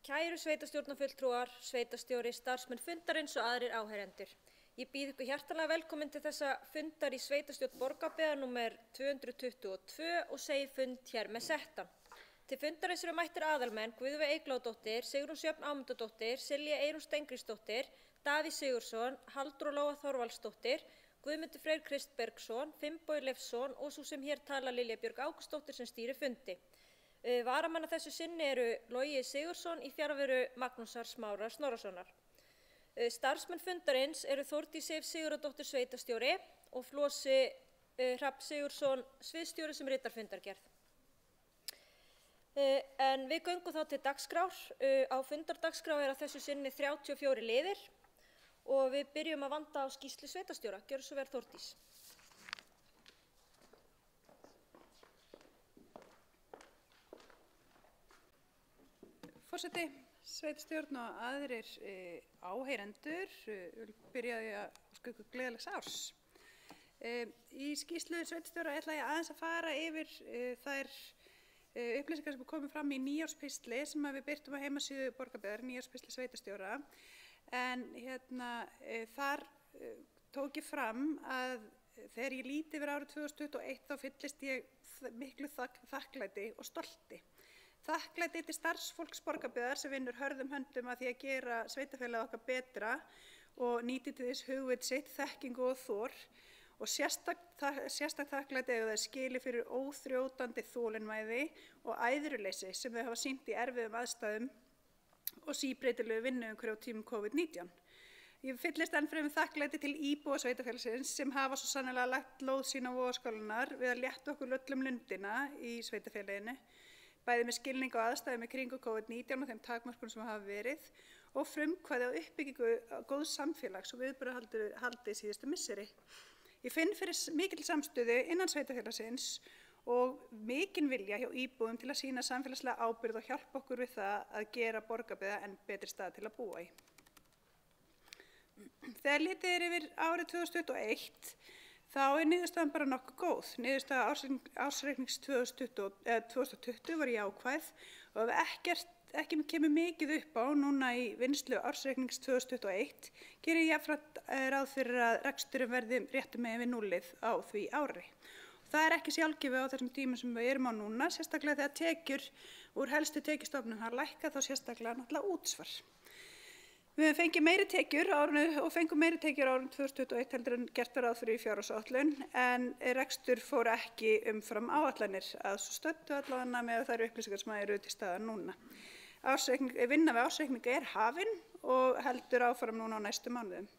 Kæru sveitarstjórnarfulltrúar, sveitarstjóri, starfsmenn fundarins og aðrir áheyrendur. Ég býð ykkur hjartanlega velkomin til þessa fundar í sveitarstjórn Borgarbyggðar númer 222 og segi fund hér með settan. Til fundarins eru mættir aðalmenn Guðveig Eyglóardóttir, Sigrún Sjöfn Ámundadóttir, Silja Eyrún Steingrímsdóttir, Davíð Sigurðsson, Halldóra Lóa Þorvaldsdóttir, Guðmundur Freyr Kristbergsson, Finnbogi Leifsson og sú sem hér tala Lilja Björg Ágústsdóttir sem stýrir fundi. Varamann að þessu sinni eru Logi Sigurðsson í fjarveru Magnúsar Smára Snorrasonar. Starfsmenn fundarins eru Þórdís Sif Sigurðardóttir sveitarstjóri og Flosi Hrafn Sigurðsson sviðsstjóri sem ritar fundargerð. En við göngum þá til dagskrár. Á fundardagskrá er að þessu sinni 34 liðir og við byrjum að vanda á skýrslu sveitarstjóra. Gjörðu svo vel, Þórdís. Forseti, sveitarstjórn og aðrir áheyrendur byrjaði að óska ykkur gleðilegs árs. Í skýrslu sveitarstjóra ætla ég aðeins að fara yfir þær upplýsingar sem komið fram í nýárspistli sem við birtum á heimasíðu Borgarbyggðar, nýárspistli sveitarstjóra. En þar tók ég fram að þegar ég líti yfir árið 2021 þá fyllist ég miklu þakklæti og stolti. Þakklæti til starfsfólks Borgarbyggðar sem vinnur hörðum höndum að því að gera sveitarfélagið okkar betra og nýti til þess hugvit sitt, þekkingu og þor. Og sérstakt þakklæti eiga þau skili fyrir óþrjótandi þolinmæði og æðruleysi sem þau hafa sýnt í erfiðum aðstæðum og síbreytilegu vinnuumhverfi á tímum COVID-19. Ég fyllist enn fremur þakklæti til íbúa sveitarfélagsins sem hafa svo sannarlega lagt lóð sína á vogarskálarnar við að létta okkur öllum lundina í sveitarfélaginu, bæði með skilning á aðstæðum í kringum COVID-19 og þeim takmörkunum sem hafa verið og frumkvæði á uppbyggingu góðs samfélags og viðburðahaldi síðustu misseri. Ég finn fyrir mikil samstöðu innan sveitarfélagsins og mikinn vilja hjá íbúum til að sýna samfélagslega ábyrgð og hjálpa okkur við það að gera Borgarbyggð enn betri stað til að búa í. Þegar litið er yfir árið 2021 þá er niðurstaðan bara nokkuð góð. Niðurstaða ársreiknings 2020 var jákvæð og ef ekki kemur mikið upp á núna í vinnslu ársreiknings 2021 gerir ég jafnframt ráð fyrir að reksturinn verði réttu megin við núllið á því ári. Það er ekki sjálfgefið á þessum tímum sem við erum á núna, sérstaklega þegar tekjur úr helstu tekjustofnum hafa lækkað þá sérstaklega náttúrulega útsvar. Við fengum meiri tekjur á árinu 2021 heldur en gert var ráð fyrir í fjárhagsáætlun en rekstur fór ekki umfram áætlanir að svo stöddu allavega með þær upplýsingar sem eru til staðar núna. Vinna við ársreikninga er hafin og heldur áfram núna á næstu mánuðum.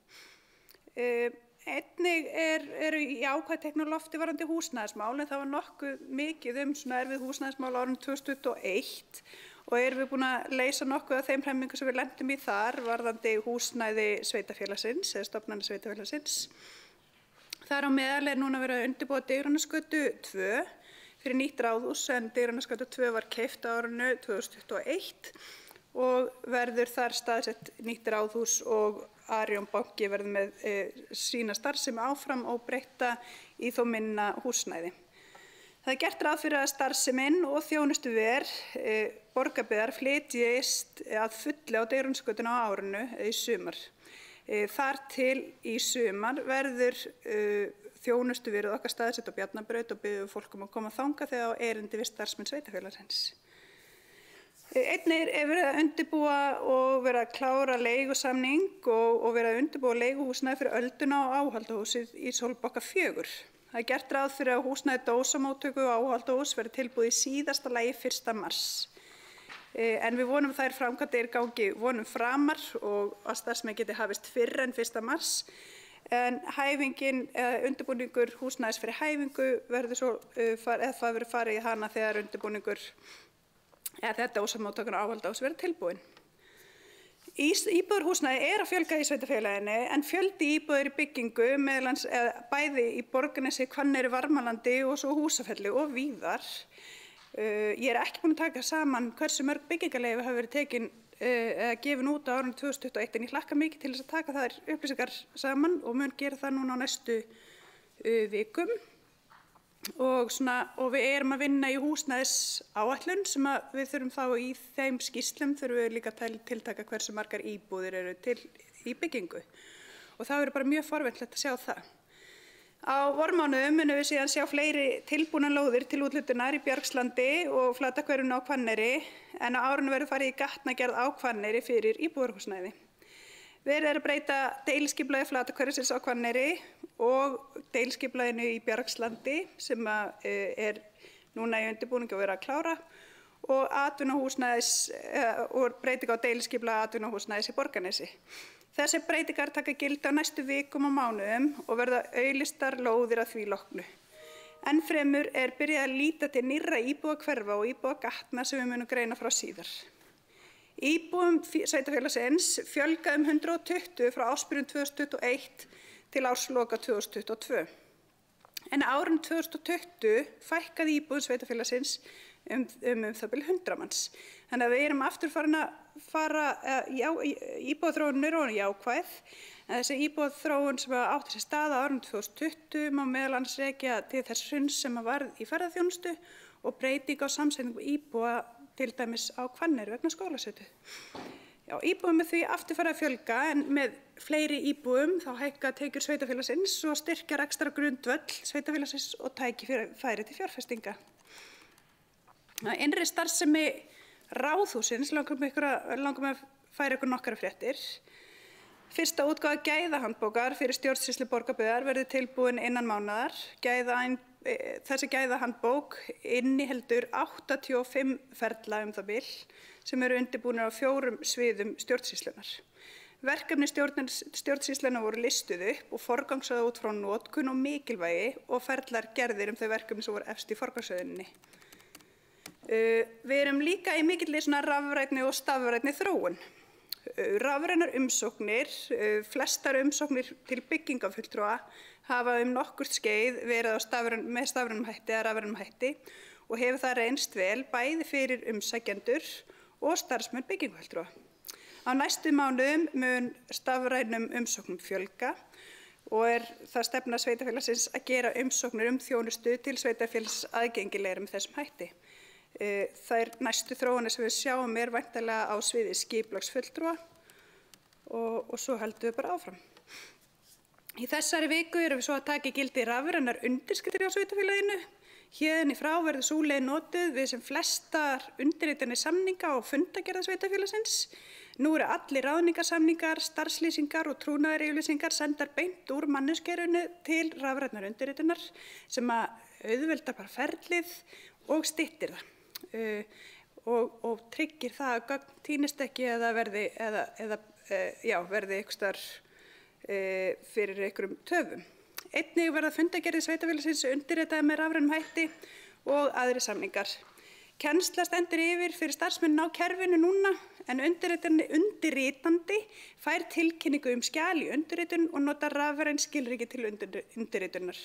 Einnig eru jákvæð teikn á lofti varðandi húsnæðismál en það var nokkuð mikið svona erfið húsnæðismál á árinu 2021 og erum við búin að leysa nokkuð af þeim hremmingum sem við lentum í þar varðandi húsnæði sveitarfélagsins eða stofnana sveitarfélagsins. Þar á meðal er núna verið að undirbúa Digranesgötu 2 fyrir nýtt ráðhús en Digranesgötu 2 var keypt á árinu 2021 og verður þar staðsett nýtt ráðhús og Arion banki verður með sína starfsemi áfram og breytta í þó minna húsnæði. Það er gert ráð fyrir að starfsemin og þjónustuver Borgarbyggðar flytjist að fullu á Digranesgötuna á árinu í sumar. Þar til í sumar verður þjónustuverið okkar staðsett á Bjarnabraut og biðjum fólk að koma þangað þegar á erindi við starfsmenn sveitarfélagsins. Einnig er verið að undirbúa og verið að klára leigusamning og verið að undirbúa leiguhúsnæði fyrir ölduna og áhaldahúsið í Sólbakka 4. Það er gert ráð fyrir að húsnæði dósamóttöku og áhaldahús verði tilbúið í síðasta lagi 1. mars. En við vonum að þær framkvæmdir gangi vonum framar og að starfsemi geti hafist fyrr en 1. mars. En undirbúningur húsnæðis fyrir hæfingu verður svo, það verður farið í hana þegar undirbúningur þetta dósamóttökun og áhaldahús verður tilbúin. Íbúðarhúsnæði er að fjölga í sveitarfélaginu en fjöldi íbúðar í byggingu bæði í Borgarnesi, Hvanneyri, Varmalandi og svo Húsafelli og víðar. Ég er ekki búin að taka saman hversu mörg byggingarleyfi hafa verið gefin út á árinu 2021 en ég hlakka mikið til þess að taka þær upplýsingar saman og mun gera það núna á næstu vikum. og við erum að vinna í húsnæðisáætlun sem við þurfum þá í þeim skýrslum þurfum við líka að tiltaka hversu margar íbúðir eru til í byggingu og það verður bara mjög forvitnilegt að sjá það. Á vormánuðum munum við síðan sjá fleiri tilbúnar lóðir til úthlutunar í Bjargslandi og Flatahverfinu á Hvanneyri en á árinu verður farið í gatnagerð á Hvanneyri fyrir íbúðarhúsnæði. Verið að breyta deiliskipulagi Flatahverfisins á Hvanneyri og deiliskipulaginu í Bjargslandi sem er núna í undirbúningi og verið að klára og atvinnuhúsnæðis og breyting á deiliskipulagi atvinnuhúsnæðis í Borgarnesi. Þessar breytingar taka gildi á næstu vikum og mánuðum og verða auglýstar lóðir að því loknu. Enn fremur byrjað að líta til nýrra íbúðahverfa og íbúðagatna sem við munum greina frá síðar. Íbúum sveitarfélagsins fjölgaði 120 frá ársbyrjun 2021 til ársloka 2022. En á árinu 2020 fækkaði íbúum sveitarfélagsins það bil 100 manns. Þannig að við erum aftur farin að íbúðaþróunin er orðin jákvæð. En þessi íbúðaþróun sem átti sér stað á árinu 2020 má meðal annars rekja til þess hruns sem varð í ferðaþjónustu og breyting á samsetningu íbúa til dæmis á Hvanneyri vegna skólasetu. Já, íbúum því aftur farið að fjölga en með fleiri íbúum þá hækka tekjur sveitarfélagsins og styrkja rekstrar grundvöll sveitarfélagsins og tækifæri til fjárfestinga. Innri starfsemi Ráðhússins langum að færa ykkur nokkrar fréttir. Fyrsta útgáfa gæðahandbókar fyrir stjórnsýslu Borgarbyggðar verður tilbúin innan mánaðar. Þessi gæðahandbók inniheldur 85 ferla það bil sem eru undirbúnir á 4 sviðum stjórnsýslunar. Verkefni stjórnsýslunnar voru listuð upp og forgangsraðað út frá notkun og mikilvægi og ferlar gerðir þau verkefni sem voru efst í forgangsröðuninni. Við erum líka í mikilli rafrænni og stafrænni þróun. Rafrænar umsóknir, flestar umsóknir til byggingafulltrúa hafa nokkurt skeið verið með stafrænum hætti eða rafrænum hætti og hefur það reynst vel bæði fyrir umsækjendur og starfsmenn byggingafulltrúa. Á næstu mánuðum mun stafrænum umsóknum fjölga og það stefna sveitarfélagsins að gera umsóknir þjónustu til sveitarfélags aðgengilegri með þessum hætti. Þær næstu þróunir sem við sjáum væntanlega á sviði skipulagsfulltrúa og svo höldum við bara áfram. Í þessari viku erum við svo að taka gildi rafrænar undirskriftir á sveitarfélaginu. Héðan í frá verður sú leið notuð við sem flestar undirritanir samninga og fundagerða sveitarfélagsins. Nú eru allir ráðningarsamningar, starfslýsingar og trúnaðaryfirlýsingar sendar beint úr manneskjörunu til rafrænar undirritunar sem auðveldar bara ferlið og styttir það. Og tryggir það að gögn týnist ekki eða verði einhvers staðar fyrir einhverjum töfum. Einnig verða fundagerðir sveitarfélagsins undirritaðar með rafrænum hætti og aðrir samningar. Kennsla stendur yfir fyrir starfsmenn á kerfinu núna en undirritandi fær tilkynningu skjal í undirritun og notar rafræn skilríki til undirritunar.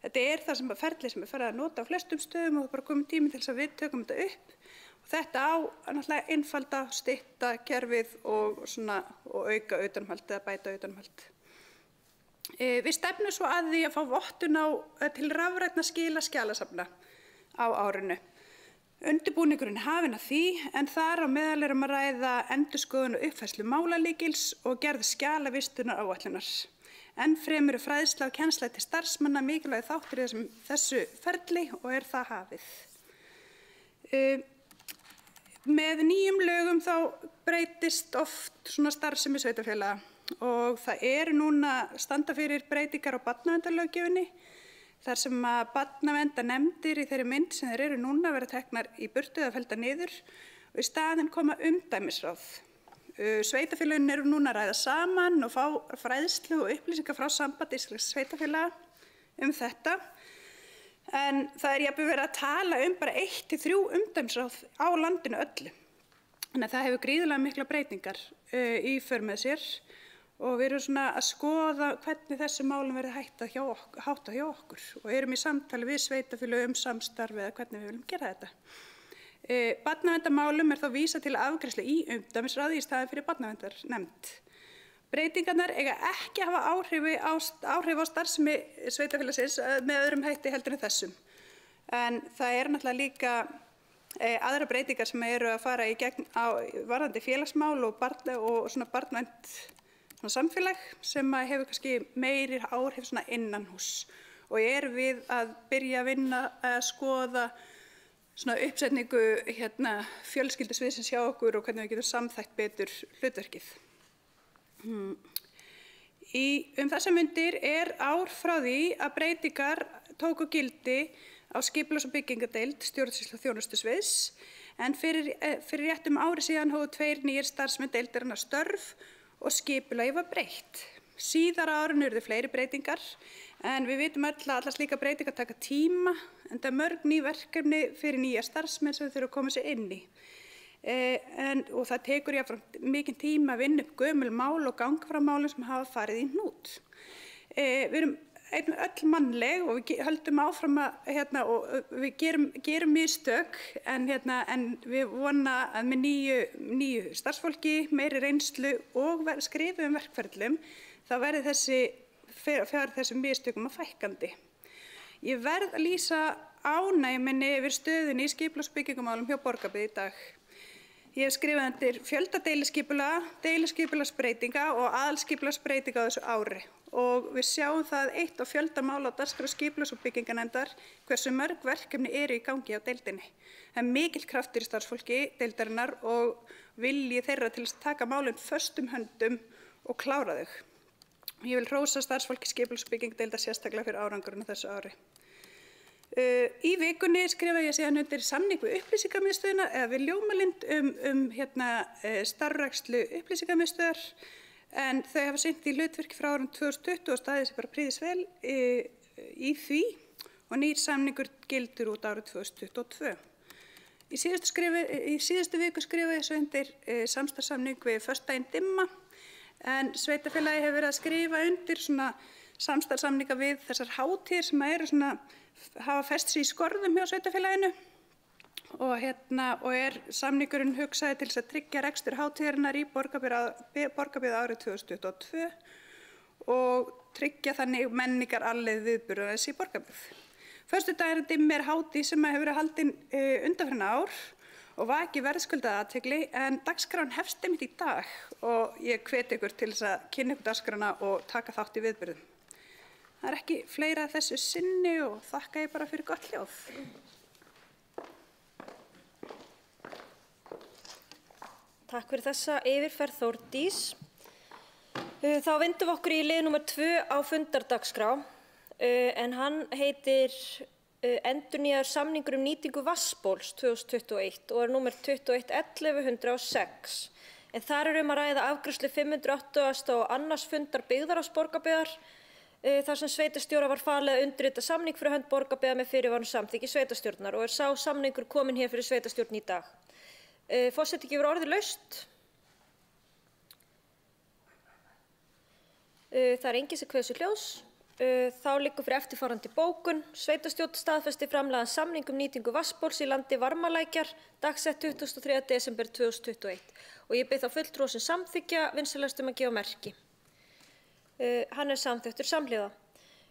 Þetta það sem ferli sem farið að nota á flestum stöðum og það bara komið tími til þess að við tökum þetta upp. Og þetta á náttúrulega einfalda, stytta kerfið og auka utanumhald eða bæta utanumhald. Við stefnum svo að því að fá vottun til rafrænna skjalasafna á árinu. Undirbúningurinn hafinn að því en þar á meðal að ræða endurskoðun og uppfærslu málalykils og gerð skjalavistunar áætlunar. Enn fremur fræðsla og kennsla til starfsmanna mikilvæg þáttur í þessu ferli og það hafið. Með nýjum lögum þá breytist oft starfsemi sveitarfélaga og það núna standa fyrir breytingar á barnaverndarlöggjöfinni þar sem að barnaverndarnefndir í þeirri mynd sem þeir eru núna verða teknar í burtu eða felldar niður og í staðinn koma umdæmisráð. Sveitarfélögin eru núna að ræða saman og fá fræðslu og upplýsingar frá sambandi íslenskra sveitarfélaga þetta. En það jafnvel verið að tala bara 1 til 3 umdæmisráð á landinu öllu. Þannig að það hefur gríðarlega miklar breytingar í för með sér og við erum að skoða hvernig þessu málum verði háttað hjá okkur og erum í samtali við sveitarfélög samstarf eða hvernig við viljum gera þetta. Barnaverndarmálum þá vísað til afgreiðslu í umdæmisráði í staðinn fyrir barnaverndarnefnd. Breytingarnar eiga ekki að hafa áhrif á starfsemi sveitarfélagsins með öðrum hætti heldur en þessum. En það náttúrulega líka aðra breytingar sem eru að fara í gegn varðandi félagsmál og svona barnvænt samfélag sem hefur kannski meiri áhrif svona innanhús og við að byrja að vinna að skoða svona uppsetningu fjölskyldusviðsins hjá okkur og hvernig við getum samþætt betur hlutverkið. Þessar mundir ár frá því að breytingar tóku gildi á skipulags- og byggingadeild stjórnsýslu og þjónustusviðs en fyrir rétt ári síðan hófu 2 nýir starfsmenn deildarinnar störf og skipulagi var breytt. Síðar á árinu urðu fleiri breytingar en við vitum öll að allar slíkar breytingar taka tíma en það mörg ný verkefni fyrir nýja starfsmenn sem þau þurfa að koma sér inn í. Og það tekur jafnframt mikinn tíma að vinna upp gömul mál og ganga frá málum sem hafa farið í hnút. Við erum öll mannleg og við höldum áfram og við gerum mistök en við vona að með nýju starfsfólki, meiri reynslu og skrifuðum verkferlum þá verði þessum mistökum að fækkandi. Ég verð að lýsa ánægju minni yfir stöðunni í skipulags- og byggingamálum hjá Borgarbyggð í dag. Ég hef skrifað undir fjölda deiliskipulagsbreytinga og aðalskipulagsbreytinga á þessu ári og við sjáum það eitt á fjölda mála á dagskrá skipulags- og bygginganefndar hversu mörg verkefni eru í gangi á deildinni. Það er mikill kraftur í starfsfólki deildarinnar og vilji þeirra til að taka málin föstum höndum og klára þau. Ég vil hrósa starfsfólki skipulags- og byggingadeildar sérstaklega fyrir árangurinn á þessu ári. Í vikunni skrifaði ég síðan undir samning við upplýsingamiðstöðina eða við Ljómalind starfrækslu upplýsingamiðstöðar en þau hafa sinnt í hlutverki frá árinu 2020 og staðið sér bara prýðis vel í því og nýr samningur gildur út árið 2022. Í síðustu viku skrifaði ég svo undir samstarfssamning við Föstudaginn dimma en sveitarfélagi hefur verið að skrifa undir svona samstarfssamninga við þessar hátíðir sem eru svona hafa fest sig í skorðum hjá sveitarfélaginu og samningurinn hugsaði til þess að tryggja rekstur hátíðarinnar í Borgarbyggð árið 2022 og tryggja þannig menningararfleifð viðburðarins í Borgarbyggð. Föstudagurinn dimmi hátíð sem hefur verið haldin undanfarin ár og vakið verðskuldaða athygli en dagskráin hefst einmitt í dag og ég hvet ykkur til þess að kynna ykkur dagskrána og taka þátt í viðburðum. Það er ekki fleira að þessu sinni og þakka ég bara fyrir gott hljóð. Takk fyrir þessa yfirferð Þórdís. Þá vindum við okkur í lið númer 2 á fundardagskrá en hann heitir endurnýjaður samningur nýtingu vatnsbóls 2021 og númer 211106. En þar að ræða afgreiðslu 580. og annars fundar byggðarráðs Borgarbyggðar þar sem sveitarstjóra var falið að undirrita samning fyrir hönd Borgarbyggðar með fyrirvarandi samþykki sveitarstjórnar og sá samningur kominn hér fyrir sveitarstjórn í dag. Forseti gefur orðið laust. Það er enginn sem kveður sér hljóðs. Þá liggur fyrir eftirfarandi bókun. Sveitarstjórn staðfesti framlagðan samning nýtingu vatnsbóls í landi Varmalækjar dagsett 23. desember 2021 og ég bið þá fulltrúa sem samþykkja vinsamlegast að gefa merki. Hann er samþykktur samhliða.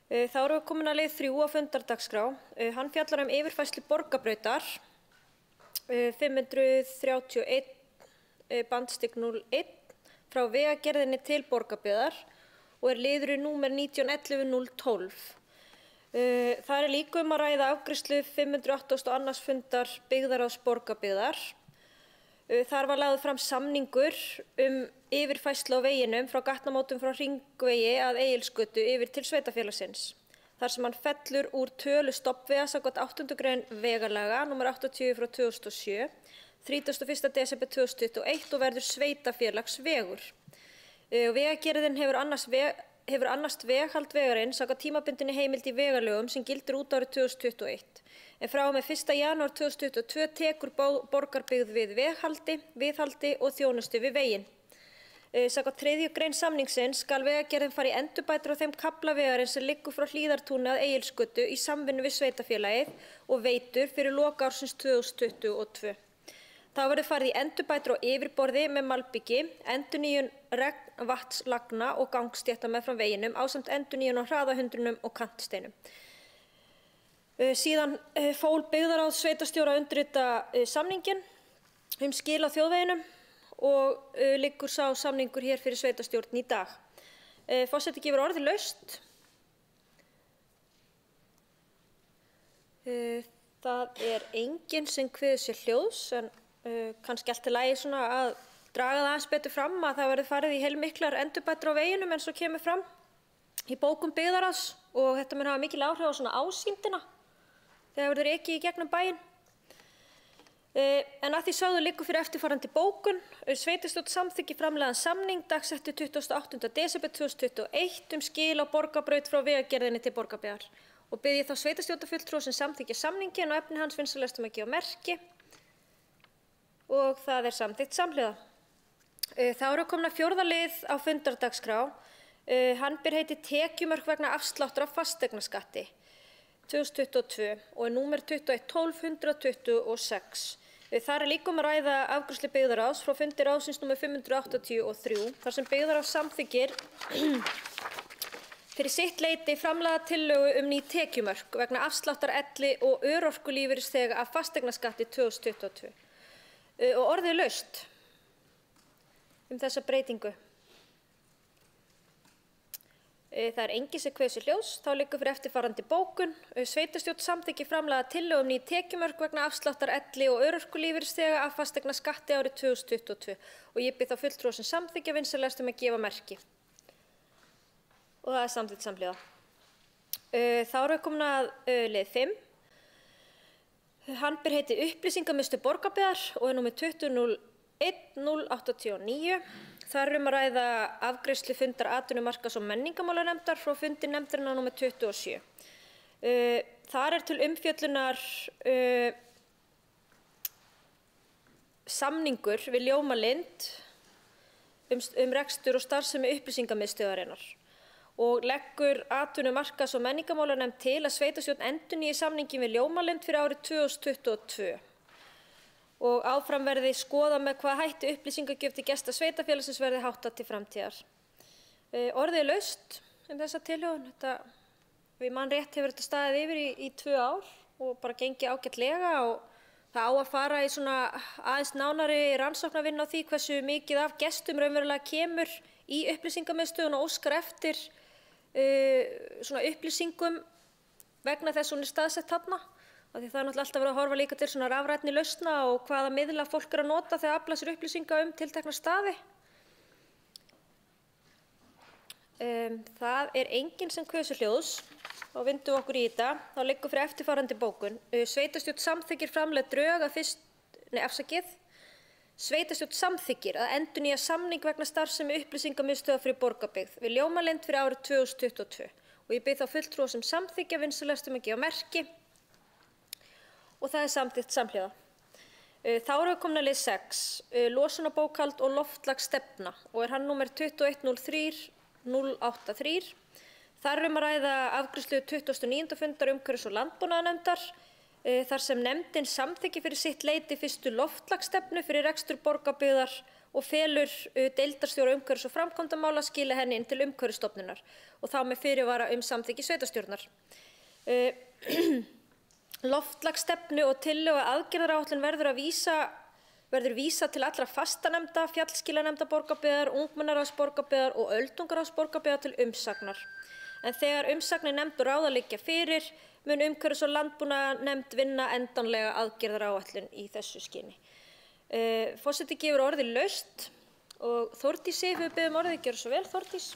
Þá erum við komin að leið 3 á fundardagskrá. Hann fjallar yfirfærslu Borgarbrautar 531 bandstig 01 frá vegagerðinni til Borgarbyggðar og liður í númer 1911-012. Það líka að ræða afgreiðslu 580. og annars fundar byggðarráðs Borgarbyggðar. Þar var lagður fram samningur yfirfærslu á veginum frá gatnamótum frá Hringvegi að Egilsgötu yfir til sveitarfélagsins. Þar sem hann fellur úr tölu stofnvega samkvæmt 8. grein vegalaga nr. 80 frá 2007, 31. desember 2021 og verður sveitarfélagsvegur. Vegagerðin hefur annast veghald vegarins samkvæmt tímabundinni heimild í vegalögum sem gildir út árið 2021. En frá og með 1. janúar 2022 tekur Borgarbyggð við viðhaldi og þjónustu við veginn. Samkvæmt 3. grein samningsins skal vegagerðin fara í endurbætur á þeim kafla vegarins sem liggur frá Hlíðartúni að Egilsgötu í samvinnu við sveitarfélagið og Veitur fyrir lok ársins 2022. Þá verður farið í endurbætur á yfirborði með malbyggi, endurnýjun regnvatnslagna og gangstétta meðfram veginum ásamt endurnýjun á hraðahundrunum og kantsteinum. Síðan fól byggðarráð sveitarstjóra að undirrita samninginn skil á þjóðveginum og liggur sá samningur hér fyrir sveitarstjórn í dag. Forseti gefur orðið laust. Það enginn sem kveður sér hljóðs, en kannski allt í lagi svona að draga það aðeins betur fram að það verði farið í heilmiklar endurbætur á veginum eins og kemur fram í bókum byggðarráðs og þetta mun hafa mikil áhrif á svona ásýndina þegar verður ekið í gegnum bæinn. En að því sögðu liggur fyrir eftirfarandi bókun. Sveitarstjórn samþykki framlagðan samning dagsettur 28. desember 2021 skil á Borgarbraut frá Vegagerðinni til Borgarbyggðar og bið ég þá sveitarstjórnarfulltrúa sem samþykkja samninginn og efni hans vinsamlegast að gefa merki og það samþykkt samhliða. Þá eru komin að 4. lið á fundardagskrá. Hann ber heiti tekjumörk vegna afsláttur af fasteignaskatti 2022 og númer 21.12.126. Þar líka að ræða afgreiðslu byggðarráðs frá fundi ráðsins númer 583 þar sem byggðarráð samþykkir fyrir sitt leyti framlagða tillögu ný tekjumörk vegna afsláttar elli- og örorkulífeyrisþega af fasteignaskatti 2022. Og orðið laust þessa breytingu. Það enginn sem kveður sér hljóðs, þá liggur fyrir eftirfarandi bókun. Sveitarstjórn samþykki framlagða tillögu ný tekjumörk vegna afsláttar elli- og örorkulífeyrisþega af fasteignaskatti árið 2022 og ég bið þá fulltrúa sem samþykkja vinsamlegast að gefa merki. Og það samþykkt samhliða. Þá erum við komin að lið 5. Hann ber heiti upplýsingamiðstöð Borgarbyggðar og númer 20.01.089. Þar að ræða afgreiðslu fundar atvinnumarkaðs- og menningarmálanefndar frá fundi nefndarinnar númer 27. Þar til umfjöllunar samningur við Ljómalind rekstur og starfsemi upplýsingamiðstöðarinnar. Og leggur atvinnumarkaðs- og menningarmálanefnd til að sveitarstjórn endurnýi samninginn við Ljómalind fyrir árið 2022. Og áfram verði skoða með hvað hætti upplýsingagjöf til gesta sveitarfélagsins verði háttað til framtíðar. Orðið laust þessa tilhögun. Við mann rétt hefur þetta staðið yfir í 2 ár og bara gengið ágætlega og það á að fara í svona aðeins nánari rannsóknarvinnu á því hversu mikið af gestum raunverulega kemur í upplýsingamiðstöðina og óskar eftir svona upplýsingum vegna þess að hún staðsett þarna. Því það náttúrulega alltaf verið að horfa líka til svona rafrænni lausna og hvaða miðla fólk að nota þegar afla sér upplýsinga tiltekna staði. Það enginn sem kveður sér hljóðs. Þá vindum við okkur í þetta. Þá liggur fyrir eftirfarandi bókun. Sveitarstjórn samþykkir framleidd drög að Sveitarstjórn samþykkir að endurnýja samning vegna starfsemi upplýsingamiðstöðvar fyrir Borgarbyggð við Ljómalind fyrir árið 2022 og ég bið þá fulltrúa sem samþykkja vinsamlegast að gefa merki og það samþykkt samhliða. Þá erum við komin að lið 6, losunarbókhald og loftslagsstefna og hann númer 21.03.083. Þar að ræða afgreiðslu 29. fundar umhverfis- og landbúnaðarnefndar þar sem nefndin samþykki fyrir sitt leyti fyrstu loftslagsstefnu fyrir rekstur Borgarbyggðar og felur deildarstjóra umhverfis- og framkvæmdamála að skila henni inn til Umhverfisstofnunar og þá með fyrirvara samþykki sveitarstjórnar. Loftslagsstefnu og tillögu aðgerðaráætlun verður vísa til allra fastanefnda, fjallskilanefnda Borgarbyggðar, ungmennaráðs Borgarbyggðar og öldungaráðs Borgarbyggðar til umsagnar. En þegar umsagnir nefnd og ráða liggja fyrir mun umhverfis- og landbúnaðarnefnd vinna endanlega aðgerðaráætlun í þessu skyni. Forseti gefur orðið laust og Þórdís hefur beðið orðið, gjörðu svo vel Þórdís.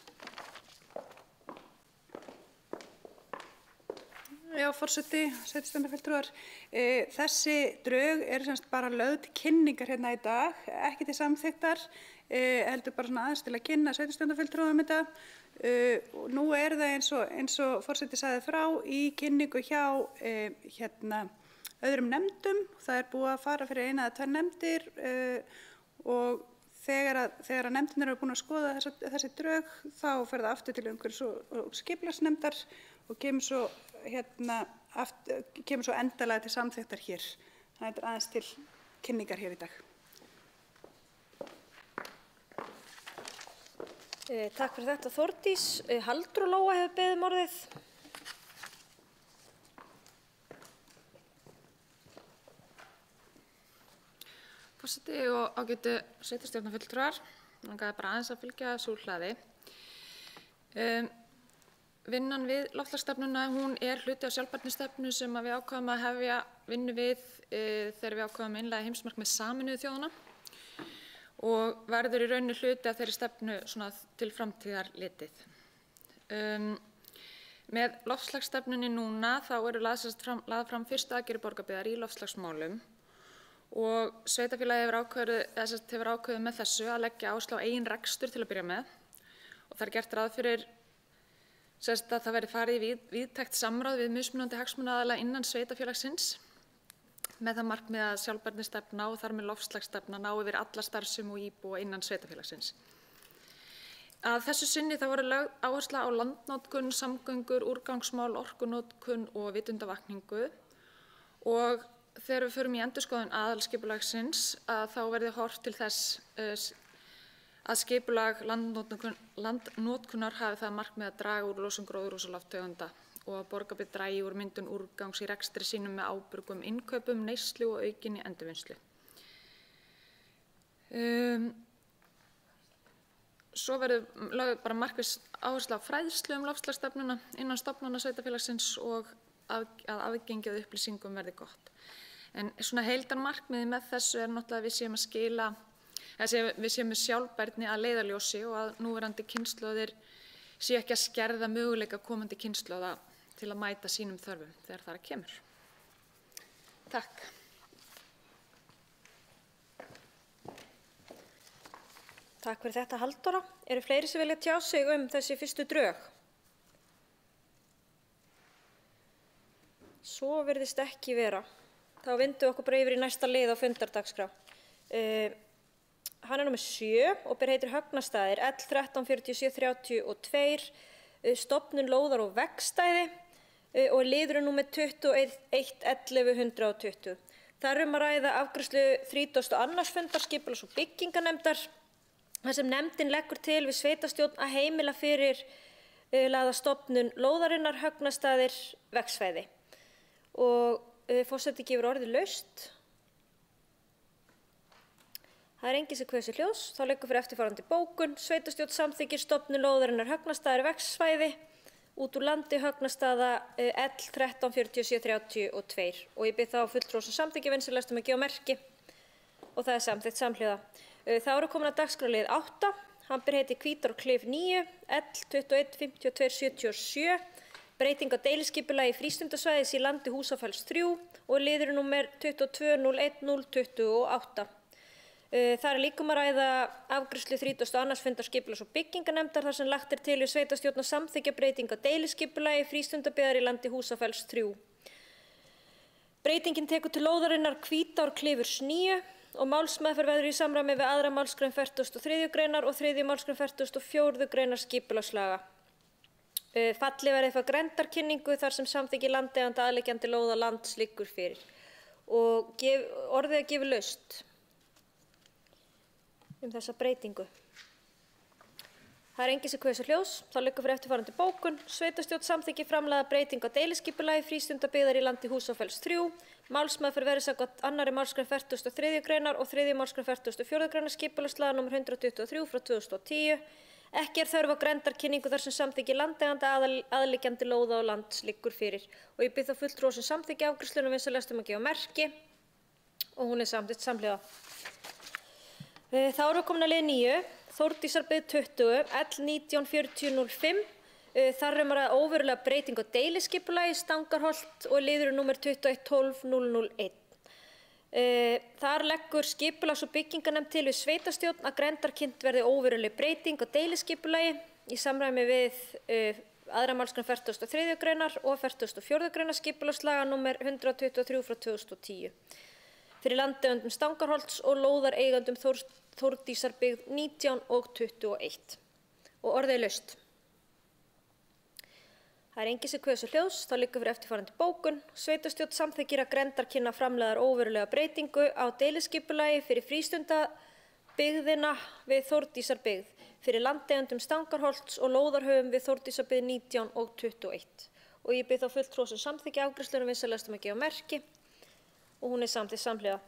Já, forseti, sveitarstjórnarfulltrúar. Þessi drög semst bara lögð til kynningar hérna í dag, ekki til samþykktar, heldur bara svona aðeins til að kynna sveitarstjórnarfulltrúum þetta. Nú það eins og forseti sagði frá í kynningu hjá öðrum nefndum. Það búið að fara fyrir 1 eða 2 nefndir og þegar nefndirnar eru búin að skoða þessi drög þá fer það aftur til umhverfis- og skipulagsnefndar og kemur svo endanlega til samþykktar hér. Það aðeins til kynningar hér í dag. Takk fyrir þetta Þórdís. Halldóra Lóa hefur beðið orðið. forseti og ágætu sveitarstjórnarfulltrúar. Mig langaði bara aðeins að fylgja þessu úr hlaði. Vinnan við loftslagsstefnuna, hún hluti af sjálfbærnistefnu sem við ákváðum að hefja vinnu við þegar við ákváðum að innleiða heimsmarkmið Sameinuðu þjóðanna og verður í rauninni hluti af þeirri stefnu svona til framtíðar litið. Með loftslagsstefnunni núna þá eru lagðar fram fyrstu aðgerðir Borgarbyggðar í loftslagsmálum og sveitarfélagið hefur ákveðið með þessu að leggja áherslu á eigin rekstur til að byrja með og það gert ráð fyrir að það verði farið í víðtækt samráð við mismunandi hagsmunaaðila innan sveitarfélagsins með það markmið að sjálfbærnistefna og þar með loftslagsstefna ná yfir alla starfsemi og íbúa innan sveitarfélagsins. Að þessu sinni þá voru lögð áhersla á landnotkun, samgöngur, úrgangsmál, orkunotkun og vitundarvakningu og þegar við förum í endurskoðun aðalskipulagsins þá verði horft til þess að skipulag landnotkunar hafi það markmið að draga úr losun gróðurhúsalofttegunda og að Borgarbyggð dragi úr myndun úrgangs í rekstri sínum með ábyrgum innkaupum, neyslu og aukinni endurvinnslu. Svo verður lögð bara markviss áhersla á fræðslu loftslagsstefnuna innan stofnana sveitarfélagsins og að aðgengi að upplýsingum verði gott. En svona heildarmarkmiðið með þessu náttúrulega að við séum að skila við séum með sjálfbærni að leiðarljósi og að núverandi kynslóðir séu ekki að skerða möguleika komandi kynslóða til að mæta sínum þörfum þegar það kemur. Takk. Takk fyrir þetta, Halldóra. Eru fleiri sem vilja tjá sig þessi fyrstu drög? Svo virðist ekki vera. Þá vindum við okkur bara yfir í næsta lið á fundardagskrá. Hann númer 7 og ber heitir Högnastaðir, L134732, stofnun lóðar og vegstæði og liðurinn númer 21.11.120. Þar að ræða afgreiðslu 32. fundar skipulags- og byggingarnefndar, þar sem nefndin leggur til við sveitarstjórn að heimila fyrir lagða stofnun lóðarinnar Högnastaðir vegsvæði. Og forseti gefur orðið laust. Það enginn sem kveður sér hljós, þá liggur fyrir eftirfarandi bókun. Sveitarstjórn samþykkir stofnun lóðarinnar Högnastaðir vegsvæði út úr landi Högnastaða L134732 og ég bið þá fulltrúa sem samþykki vinsamlegast að gefa merki og það samþykkt samhljóða. Þá eru komin að dagskrárlið 8, hann ber heiti Hvítárklif 9, L215277, breyting á deiliskipulagi frístundasvæðis í landi Húsafells 3 og liðurinn númer 22.01.028. Það líka að ræða afgreiðslu 32. fundar skipulags- og byggingarnefndar þar sem lagt til við sveitarstjórn að samþykkja breyting á deiliskipulagi frístundabyggðar í landi Húsafells 3. Breytingin tekur til lóðarinnar Hvítárklifurs 9 og málsmeðferð verður í samræmi við 2. málsgrein 43. greinar og 3. málsgrein 44. greinar skipulagslaga. Fallið verði frá grenndarkynningu þar sem samþykki landeiganda aðliggjandi lóða lands liggur fyrir og orðið að gefa laust þessa breytingu. Það enginn sem kveður sér hljós, þá liggur fyrir eftirfarandi bókun. Sveitarstjórn samþykki framlagða breyting á deiliskipulagi frístundabyggðar í landi Húsafells 3. Málsmeðferð verður samkvæmt 2. málsgrein 43. greinar og 3. málsgrein 44. greinar skipulagslaga nr. 123/2010. Ekki þörf á grenndarkynningu þar sem samþykki landeiganda aðliggjandi lóða og lands liggur fyrir. Og ég bið þá fulltrúa sem samþykki afgreiðsluna vinsamlegast að gefa merki og hún samþykkt samhljóða. Þá erum við komin að lið 9, Þórdísarbyggð 20, L194005. Þar að ræða óverulega breyting á deiliskipulagi Stangarholt og liðurinn númer 21.12.001. Þar leggur skipulags- og byggingarnefnd til við sveitarstjórn að grenndarkynnt verði óveruleg breyting á deiliskipulagi í samræmi við 2. málsgrein 43. greinar og 44. greinar skipulagslaga nr. 123/2010. Fyrir landeigendum Stangarholts og lóðareigandum Þórdísarbyggð 19 og 21. Og orðið laust. Það enginn sem kveður sér hljós, þá liggur fyrir eftirfarandi bókun. Sveitarstjórn samþykkir að grenndarkynna framlagðar óverulega breytingu á deiliskipulagi fyrir frístundabyggðina við Þórdísarbyggð, fyrir landeigendum Stangarholts og lóðarhöfum við Þórdísarbyggð 19 og 21. Og ég bið þá fulltrúa sem samþykki afgreiðsluna vinsamlegast að gefa merki og hún samþykkt samhliða.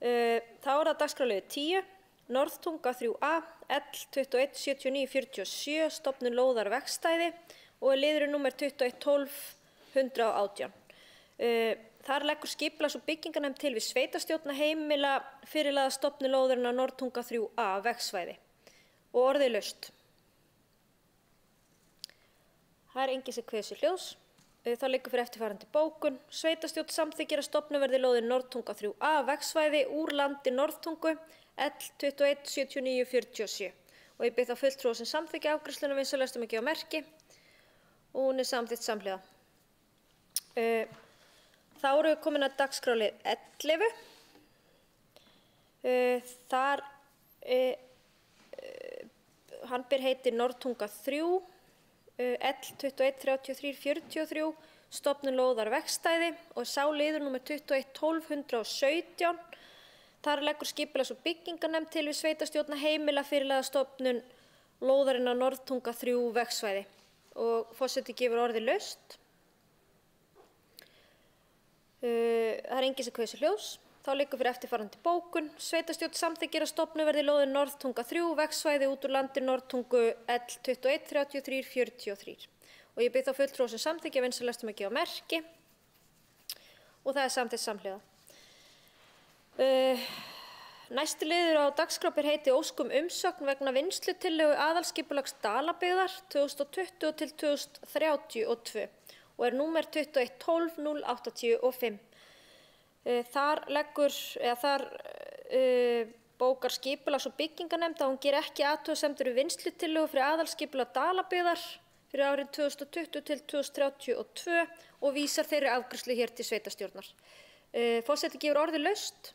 Þá það dagskrárliður 10, Norðtunga 3A, L 21 79 47, stofnun lóðar vegstæði og liðurinn númer 21 12 118. Þar leggur skipulags- og byggingarnefnd til við sveitarstjórn að heimila fyrirliggjandi stofnun lóðarinnar Norðtunga 3A vegsvæði og orðið laust. Það enginn sem kveður sér hljóðs. Þá liggur fyrir eftirfarandi bókun. Sveitarstjórn samþykkir að stofnuð verði lóðin Norðtunga 3A vegsvæði úr landi Norðtungu L 21 79 47 og ég bið þá fulltrúa sem samþykkja afgreiðsluna vinsamlegast að gefa merki og hún samþykkt samhliða. Þá erum við komin að dagskrárlið 11. Þar hann ber heiti Norðtunga 3, L 21 33 43, stofnun lóðar vegstæði og sá liður númer 21 12 117. Þar leggur skipulags- og byggingarnefnd til við sveitarstjórn að heimila fyrirliggjandi stofnun lóðarinnar Norðtunga 3 vegsvæði og forseti gefur orðið laust. Það enginn sem kveður sér hljóðs. Þá liggur fyrir eftirfarandi bókun. Sveitarstjórn samþykkir að stofnuð verði lóðin Norðtunga 3 vegsvæði út úr landi Norðtungu L 21 33 43 og ég bið þá fulltrúa sem samþykkja vinsamlegast að gefa merki og það samþykkt samhliða. Næsti liður á dagskrá ber heiti ósk umsögn vegna vinnslutillögu aðalskipulags Dalabyggðar 2020 til 2032 og númer 21 12 085. Þar bókar skipulags- og byggingarnefnd að hún ger ekki athugasemdir við vinnslutillögu fyrir aðalskipulag Dalabyggðar fyrir árin 2020 til 2032 og vísar þeirri afgreiðslu hér til sveitarstjórnar. Forseti gefur orðið laust.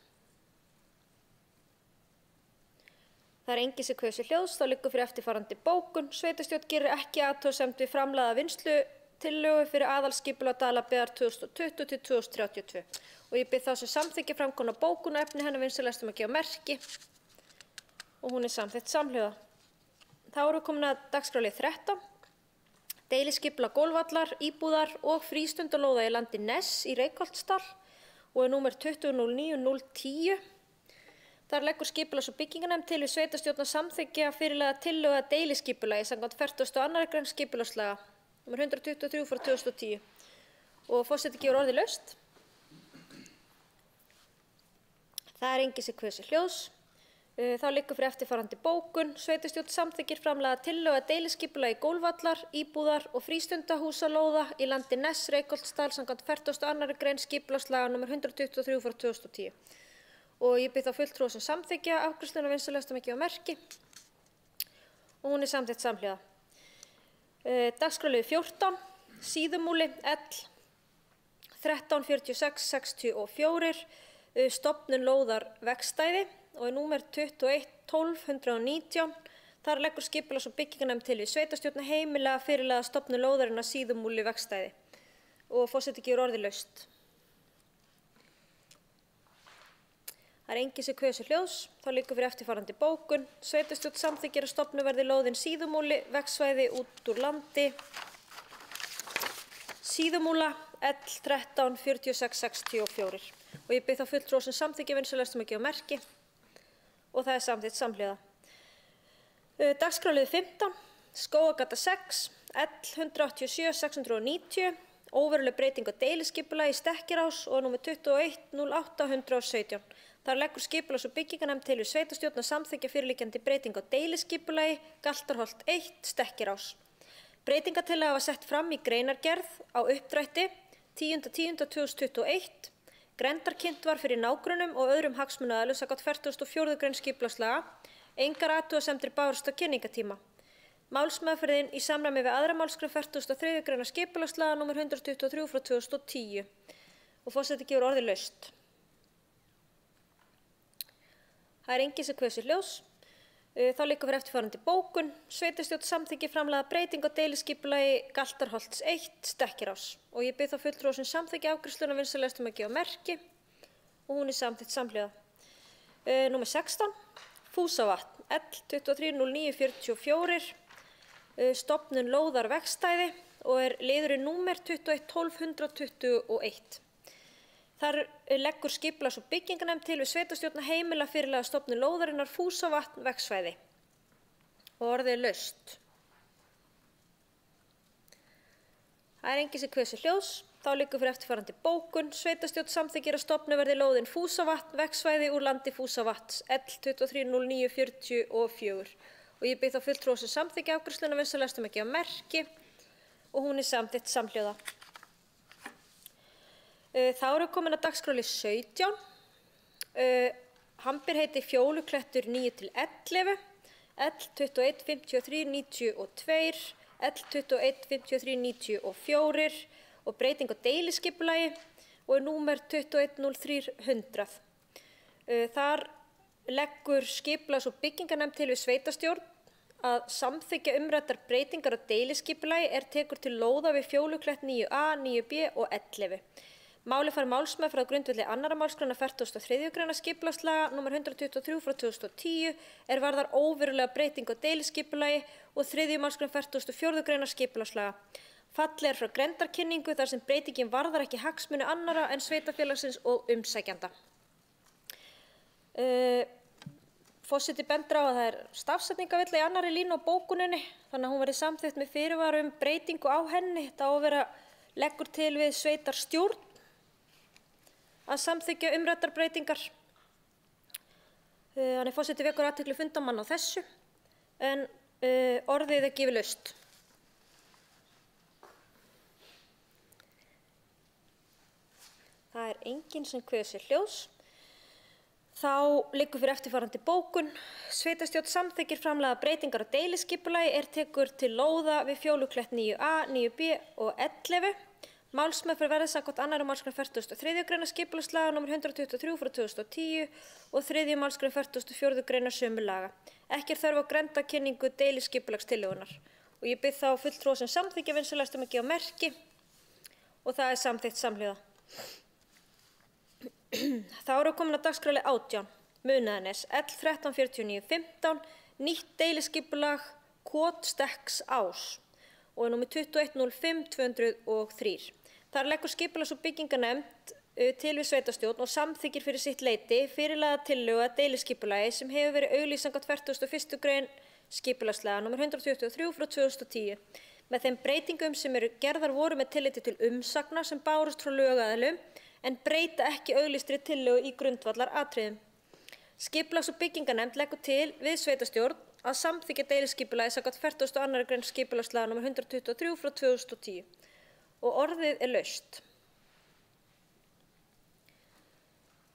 Það enginn sem kveður sér hljóðs. Þá liggur fyrir eftirfarandi bókun. Sveitarstjórn gerir ekki athugasemd við framlagða vinnslutillögu fyrir aðalskipulag Dalabyggðar 2020 til 2032 og ég bið þá sem samþykkja framkomna bókun og efni hennar vinsamlegast að gefa merki og hún samþykkt samhliða. Þá erum við komin að dagskrárlið 13. Deiliskipulag Golfvallar, íbúðar og frístundalóða í landi Ness í Reykholtsdal og númer 2009 010. Þar leggur skipulags- og byggingarnefnd til við sveitarstjórn að samþykkja fyrirliggjandi tillögu að deiliskipulagi samkvæmt 42. grein skipulagslaga númer 123 frá 2010 og forseti gefur orðið laust. Það enginn sem kveður sér hljóðs. Þá liggur fyrir eftirfarandi bókun. Sveitarstjórn samþykkir framlagða tillögu að deiliskipulagi Golfvallar, íbúðar og frístundahúsalóða í landi Ness Reykholtsdal samkvæmt 42. grein skipulagslaga númer 123 frá 2010 og ég bið þá fulltrúa sem samþykkja afgreiðsluna vinsamlegast að gefa merki og hún samþykkt samhliða. Dagskrárliður 14. Síðumúli L 13 46 64, stofnun lóðar vegstæði og númer 21 12 119. Þar leggur skipulags- og byggingarnefnd til við sveitarstjórn að heimila fyrirliggjandi stofnun lóðarinnar síðumúli vegstæði og forseti gefur orðið laust. Það enginn sem kveður sér hljóðs. Þá liggur fyrir eftirfarandi bókun. Sveitarstjórn samþykkir að stofnuð verði lóðin síðumúli vegsvæði út úr landi Síðumúla L 13 46 64 og ég bið þá fulltrúa sem samþykkja vinsamlegast að gefa merki og það samþykkt samhliða. Dagskrárliður 15. Skógagata 6 L 187 690, óveruleg breyting á deiliskipulagi í Stekkjarás og númer 21 08 117. Þar leggur skipulags- og byggingarnefnd til við sveitarstjórn að samþykkja fyrirliggjandi breyting á deiliskipulagi Galtarholt 1 Stekkjarás. Breytingartillaga var sett fram í greinargerð á uppdrætti 10.10.2021. Grenndarkynnt var fyrir nágrönnum og öðrum hagsmunaaðilum samkvæmt 44. grein skipulagslaga. Engar athugasemdir bárust á kynningartíma. Málsmeðferðin í samræmi við 2. málsgrein 43. grein skipulagslaga nr. 123 frá 2010 og forseti gefur orðið laust. Það enginn sem kveður sér hljóðs. Þá liggur fyrir eftirfarandi bókun. Sveitarstjórn samþykkir framlagða breyting á deiliskipulagi Galtarholts 1 Stekkjarás og ég bið þá fulltrúa sem samþykkja afgreiðsluna vinsamlegast að gefa merki og hún samþykkt samhliða. Númer 16. Fúsavatn L 23 09 44, stofnun lóðar vegstæði og liðurinn númer 21 12 121. Þar leggur skipulags- og byggingarnefnd til við sveitarstjórn að heimila fyrirlega stofnun lóðarinnar Fúsavatn vegsvæði. Og orðið er laust. Það er enginn sem kveður sér hljóðs. Þá liggur fyrir eftirfarandi bókun. Sveitarstjórn samþykkir að stofnuð verði lóðin Fúsavatn vegsvæði úr landi Fúsavatns L230944. Og ég bið þá fulltrúa sem samþykkja afgreiðsluna vinsamlegast að gefa merki og hún er samþykkt samhljóða. Þá erum við komin að dagskráli 17. Hambir heiti Fjóluklettur 9-11, L215392, L215394 og breyting á deiliskipulagi og er númer 210300. Þar leggur skipulags- og byggingarnefnd til við sveitarstjórn að samþykkja umræddar breytingar á deiliskipulagi er tekur til lóða við Fjóluklett 9a, 9b og 11. Málið fær málsmeðferð á grundvelli 2. málsgreinar 43. greinar skipulagslaga nr. 123/2010 er varðar óverulega breyting á deiliskipulagi og 3. málsgrein 44. greinar skipulagslaga. Falli er frá grenndarkynningu þar sem breytingin varðar ekki hagsmuni annarra en sveitarfélagsins og umsækjanda. Forseti bendir á að það er stafsetningavilla í annarri línu á bókuninni, þannig að hún verði samþykkt með fyrirvara breytingu á henni. Það á að vera leggur til við sveitarstjórn að samþykkja umræddar breytingar. Þannig forseti vekur athygli fundarmanna á þessu, en orðið er gefið laust. Það er enginn sem kveður sér hljóðs. Þá liggur fyrir eftirfarandi bókun. Sveitarstjórn samþykkir framlagða breytingar á deiliskipulagi er tekur til lóða við Fjóluklett 9a, 9b og 11. Málsmeðferð verði samkvæmt 2. málsgrein 43. greinar skipulagslaga nr. 123/2010 og 3. málsgrein 44. greinar sömu laga. Ekki er þörf á grenndarkynningu deiliskipulagstillögunnar. Og ég bið þá fulltrúa sem samþykkja vinsamlegast að gefa merki og það er samþykkt samhljóða. Þá erum við komin að dagskráli 18. Munaðarnes L134915, nýtt deiliskipulag Kotstekksás og er númer 2105-203. Þar leggur skipulags- og byggingarnefnd til við sveitarstjórn og samþykkir fyrir sitt leyti fyrirlagða tillögu að deiliskipulagi sem hefur verið auglýst samkvæmt 41. grein skipulagslaga nr. 123/2010 með þeim breytingum sem eru gerðar voru með tilliti til umsagna sem bárust frá lögaðilum en breyta ekki auglýstri tillögu í grundvallaratriðum. Skipulags- og byggingarnefnd leggur til við sveitarstjórn að samþykkja deiliskipulagi samkvæmt 42. grein skipulagslaga nr. 123/2010 og orðið er laust.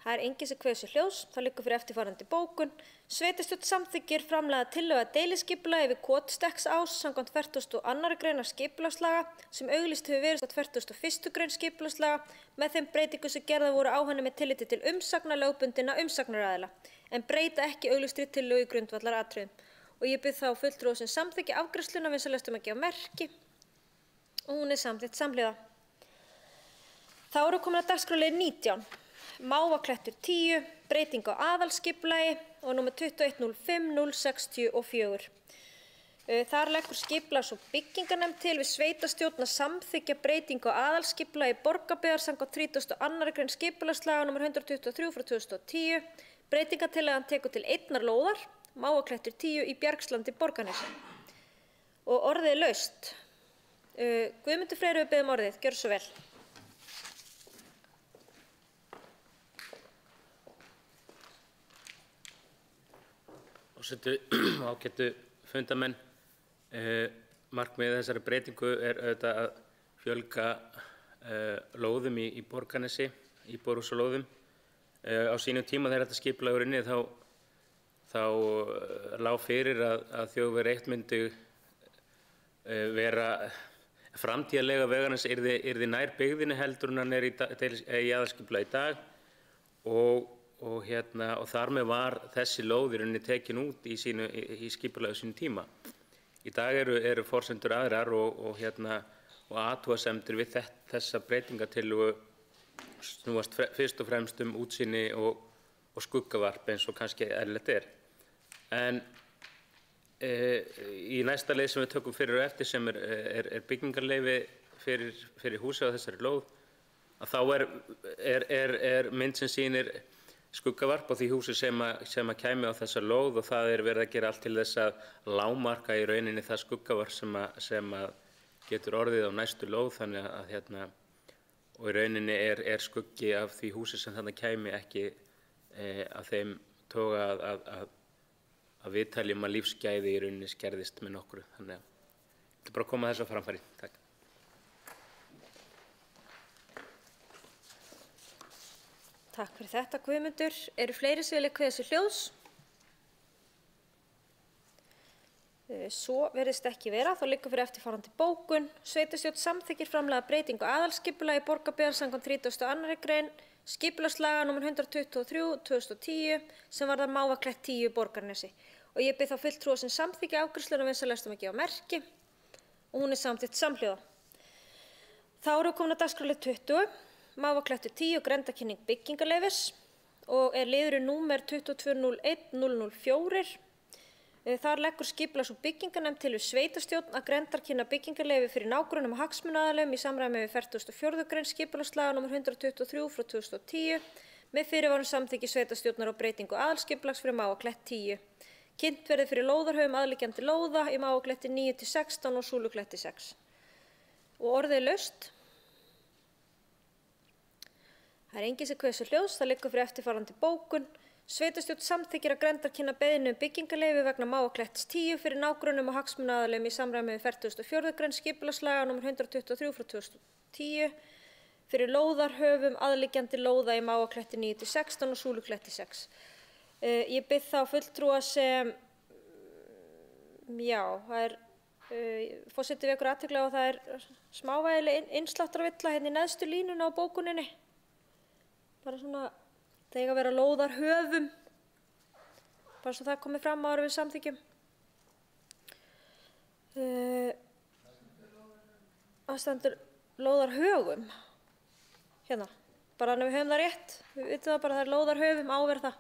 Það er enginn sem kveður sér hljóðs. Það liggur fyrir eftirfarandi bókun. Sveitarstjórn samþykkir framlagða tillögu að deiliskipulagi við Kotstekksás samkvæmt 42. greinar skipulagslaga sem auglýst hefur verið samkvæmt 41. grein skipulagslaga með þeim breytingum sem gerðar voru á henni með tilliti til umsagna lögbundinna umsagnaraðila en breyta ekki auglýstri tillögu í grundvallaratriðum. Og ég bið þá fulltrúa sem samþykkja afgreiðsluna vinsamlegast að gefa merki og hún er samþykkt samhljóða. Þá erum við komin að dagskráli 19. Mávaklettur 10, breyting á aðalskipulagi og nr. 2105-064. Þar leggur skipulags- og byggingarnefnd til við sveitarstjórn að samþykkja breytingu á aðalskipulagi Borgarbyggðar samkvæmt 32. grein skipulagslaga nr. 123/2010. Breytingartillagan tekur til einnar lóðar, Mávaklettur 10 í Bjargslandi Borgarnesi. Og orðið er laust. Guðmundur Freyr hefur beðið orðið, gjörðu svo vel. Ágætu fundamenn, markmiðið þessari breytingu er auðvitað að fjölga lóðum í Borgarnesi, íbúðarhúsalóðum. Á sínum tíma þegar þetta skipulag var unnið þá lá fyrir að Þjóðvegur 1 myndi vera framtíðarlega Vegarnes yrði nær byggðinni heldur en hann er í aðalskipulagi í dag og þar með var þessi lóð í rauninni tekin út í skipulagi á sínum tíma. Í dag eru forsendur aðrar og athugasemdir við þessa breytingatillögu snúast fyrst og fremst útsýni og skuggavarp eins og kannski eðlilegt er. En í næsta leið sem við tökum fyrir og eftir sem er byggingarleyfi fyrir húsið á þessari lóð að þá er mynd sem sýnir skuggavarp á því húsi sem að kæmi á þessa lóð og það verið að gera allt til þess að lágmarka í rauninni það skuggavarp sem að getur orðið á næstu lóð, þannig að og í rauninni er skuggi af því húsi sem þarna kæmi ekki af þeim toga að við teljum að lífsgæði í rauninni skerðist með nokkru. Þannig að þetta er bara að koma þess á framfæri. Takk. Takk fyrir þetta, Guðmundur. Eru fleiri sem vilja kveðja sér hljóðs? Svo virðist ekki vera, þá liggur fyrir eftirfarandi bókun. Sveitarstjórn samþykkir framlaga breytingu aðalskipulagi borgarbyggðar samkvæmt 32. grein skipulagslaga nr. 123/2010 sem varðar Mávakletti 10 Borgarnesi. Og ég bið þá fulltrúa sem samþykja afgreiðsluna vinsamlegast að gefa merki og hún er samþykkt samhljóða. Þá erum við komin að dagskrárlið 20, Mávaklettur 10 grenndarkynning byggingarleyfis og er liðurinn númer 2201-004. Þar leggur skipulags- og byggingarnefnd til við sveitarstjórn að grenndarkynna byggingarleyfi fyrir nágrönnum og hagsmunaaðilum í samræmi við 44. grein skipulagslaga nr. 123/2010 með fyrirvarum samþykki sveitarstjórnar og breytingu aðalskipulags fyrir Mávakletti 10. Kynnt verði fyrir lóðarhöfum aðliggjandi lóða í Mávakletti 9-16 og Súlukletti 6. Og orðið er laust. Það er enginn sem kveður sér hljóðs, það liggur fyrir eftirfarandi bókun. Sveitarstjórn samþykkir að grenndarkynna beiðni byggingarleyfi vegna Mávaklettis 10 fyrir nágrönnum og hagsmunaaðilum í samræmi við 44. grein skipulagslaga nr. 123/2010 fyrir lóðarhöfum aðliggjandi lóða í Mávakletti 9-16 og Súlukletti 6. Ég bið þá fulltrúa sem, forseti vekur athygli á að það smávægileg innsláttarvilla hérna í neðstu línuna á bókuninni. Bara svona, það eiga að vera lóðarhöfum, bara svo það komi fram áður við samþykkjum. Það stendur lóðarhögum, hérna, bara þannig við höfum það rétt, við vitum það bara, það lóðarhöfum áverð það.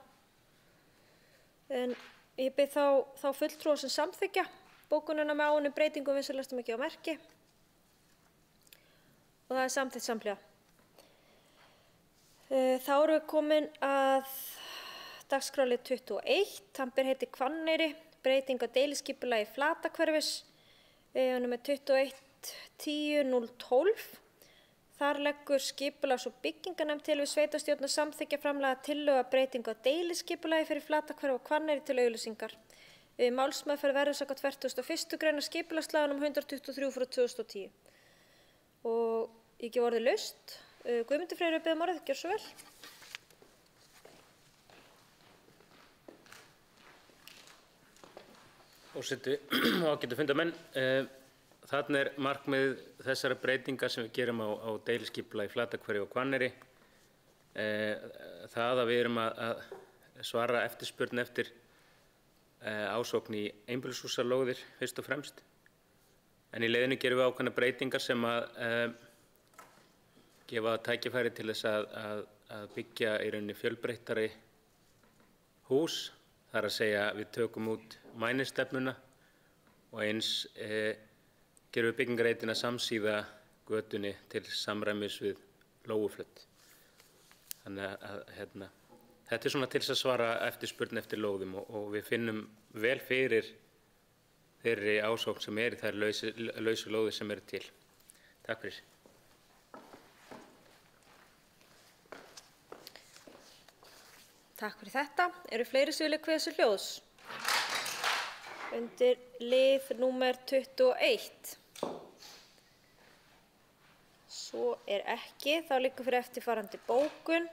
En ég bið þá fulltrúa sem samþykkja bókunina með áunnum breytingum vinsamlegast að gefa merki og það er samþykkt samhliða. Þá erum við komin að dagskrárlið 21, hann ber heiti Hvanneyri, breyting á deiliskipulagi Flatahverfis, nr. 21-10-012. Þar leggur skipulags- og byggingarnefnd til við sveitarstjórn að samþykkja framlaga tillögu breytingu á deiliskipulagi fyrir Flatahverfi og Hvanneyri til auglýsingar. Málsmeðferð verður samkvæmt 41. grein skipulagslaga nr. 123/2010. Og ég gef orðið laust. Guðmundur Freyr er beðinn um orðið, gjörðu svo vel. Forseti og ágætu fundarmenn, þarna er markmið þessara breytinga sem við gerum á deiliskipulagi Flatahverfi og Hvanneyri. Það að við erum að svara eftirspurn eftir ásókn í einbýlishúsalóðir fyrst og fremst. En í leiðinu gerum við ákveðnar breytingar sem að gefa tækifæri til þess að byggja í rauninni fjölbreyttari hús. Það er að segja við tökum út mænistefnuna og eins gerum við byggingarreitina samsíða götunni til samræmis við lóuflöt. Þannig að þetta er svona til þess að svara eftirspurn eftir lóðum og við finnum vel fyrir þeirri ásókn sem er í þær lausu lóðir sem eru til. Takk fyrir. Takk fyrir þetta. Eru fleiri sem vilja kveðja sér hljóðs? Undir lið númer 21. Svo er ekki, þá liggur fyrir eftirfarandi bókun.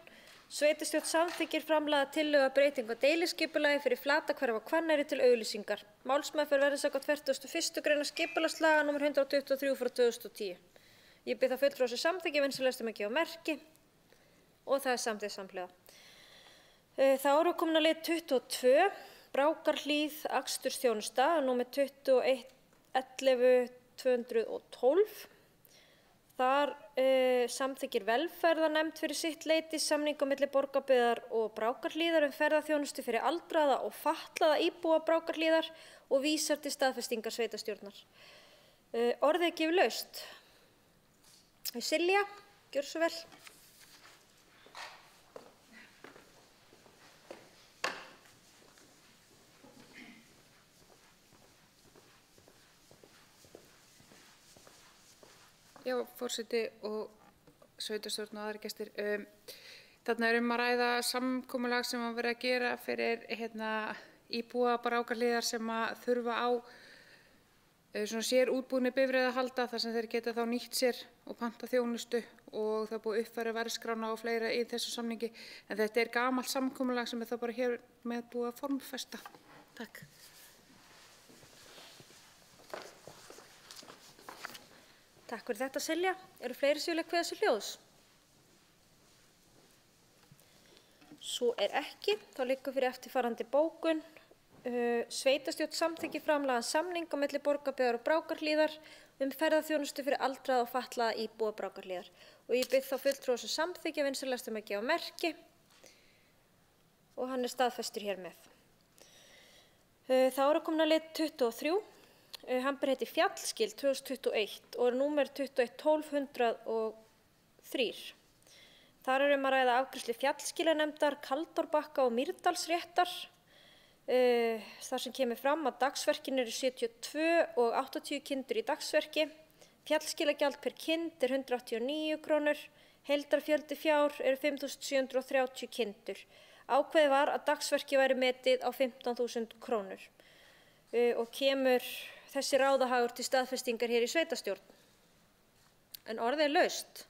Sveitarstjórn samþykkir framlaga tillögu breytingu á deiliskipulagi fyrir Flatahverfi og Hvanneyri til auglýsingar. Málsmeðferð verður samkvæmt 41. grein skipulagslaga nr. 123/2010. Ég bið það fulltrúa sem samþykja vinsamlegast að gefa merki og það er samþykkt samhliða. Þá erum við komin að lið 22, Brákarhlíð akstursþjónusta, númer 21-11-212. Þar samþykkir velferðarnefnd fyrir sitt leyti samning á milli Borgarbyggðar og Brákarhlíðar ferðaþjónustu fyrir aldraða og fatlaða íbúa Brákarhlíðar og vísar til staðfestingar sveitarstjórnar. Orðið er gefið laust. Silja, gjörðu svo vel. Já, forseti og sveitarstjórn og aðrir gestir. Þarna að ræða samkomulag sem verið að gera fyrir íbúa Brákarhlíðar sem að þurfa á svona sér útbúinni bifreið að halda þar sem þeir geta þá nýtt sér og panta þjónustu og það búið uppfæra verðskrána og fleira í þessu samningi. En þetta gamalt samkomulag sem þá bara hér með búið að formfesta. Takk. Takk fyrir þetta, Silja. Eru fleiri sem vilja kveða sér hljóðs? Svo ekki, þá liggur fyrir eftirfarandi bókun. Sveitarstjórn samþykkir framlagðan samning á milli Borgarbyggðar og Brákarhlíðar ferðaþjónustu fyrir aldraða og fatlaða íbúa Brákarhlíðar. Og ég bið þá fulltrúa sem samþykkja vinsamlegast að gefa merki og hann staðfestur hér með. Þá komin að lið 23. Hann ber heiti Fjallsgil 2021 og númer 21.1203. Þar að ræða afgreiðslu Fjallskilanefndar, Kaldárbakka og Mýrdalsréttar. Þar sem kemur fram að dagsverkin eru 72 og 80 kindur í dagsverki. Fjallskilagjald per kind 189 krónur. Heildarfjöldi fjár eru 5.730 kindur. Ákveðið var að dagsverki væri metið á 15.000 krónur. Og kemur þessi ráðahagur til staðfestingar hér í sveitarstjórn. En orðið laust.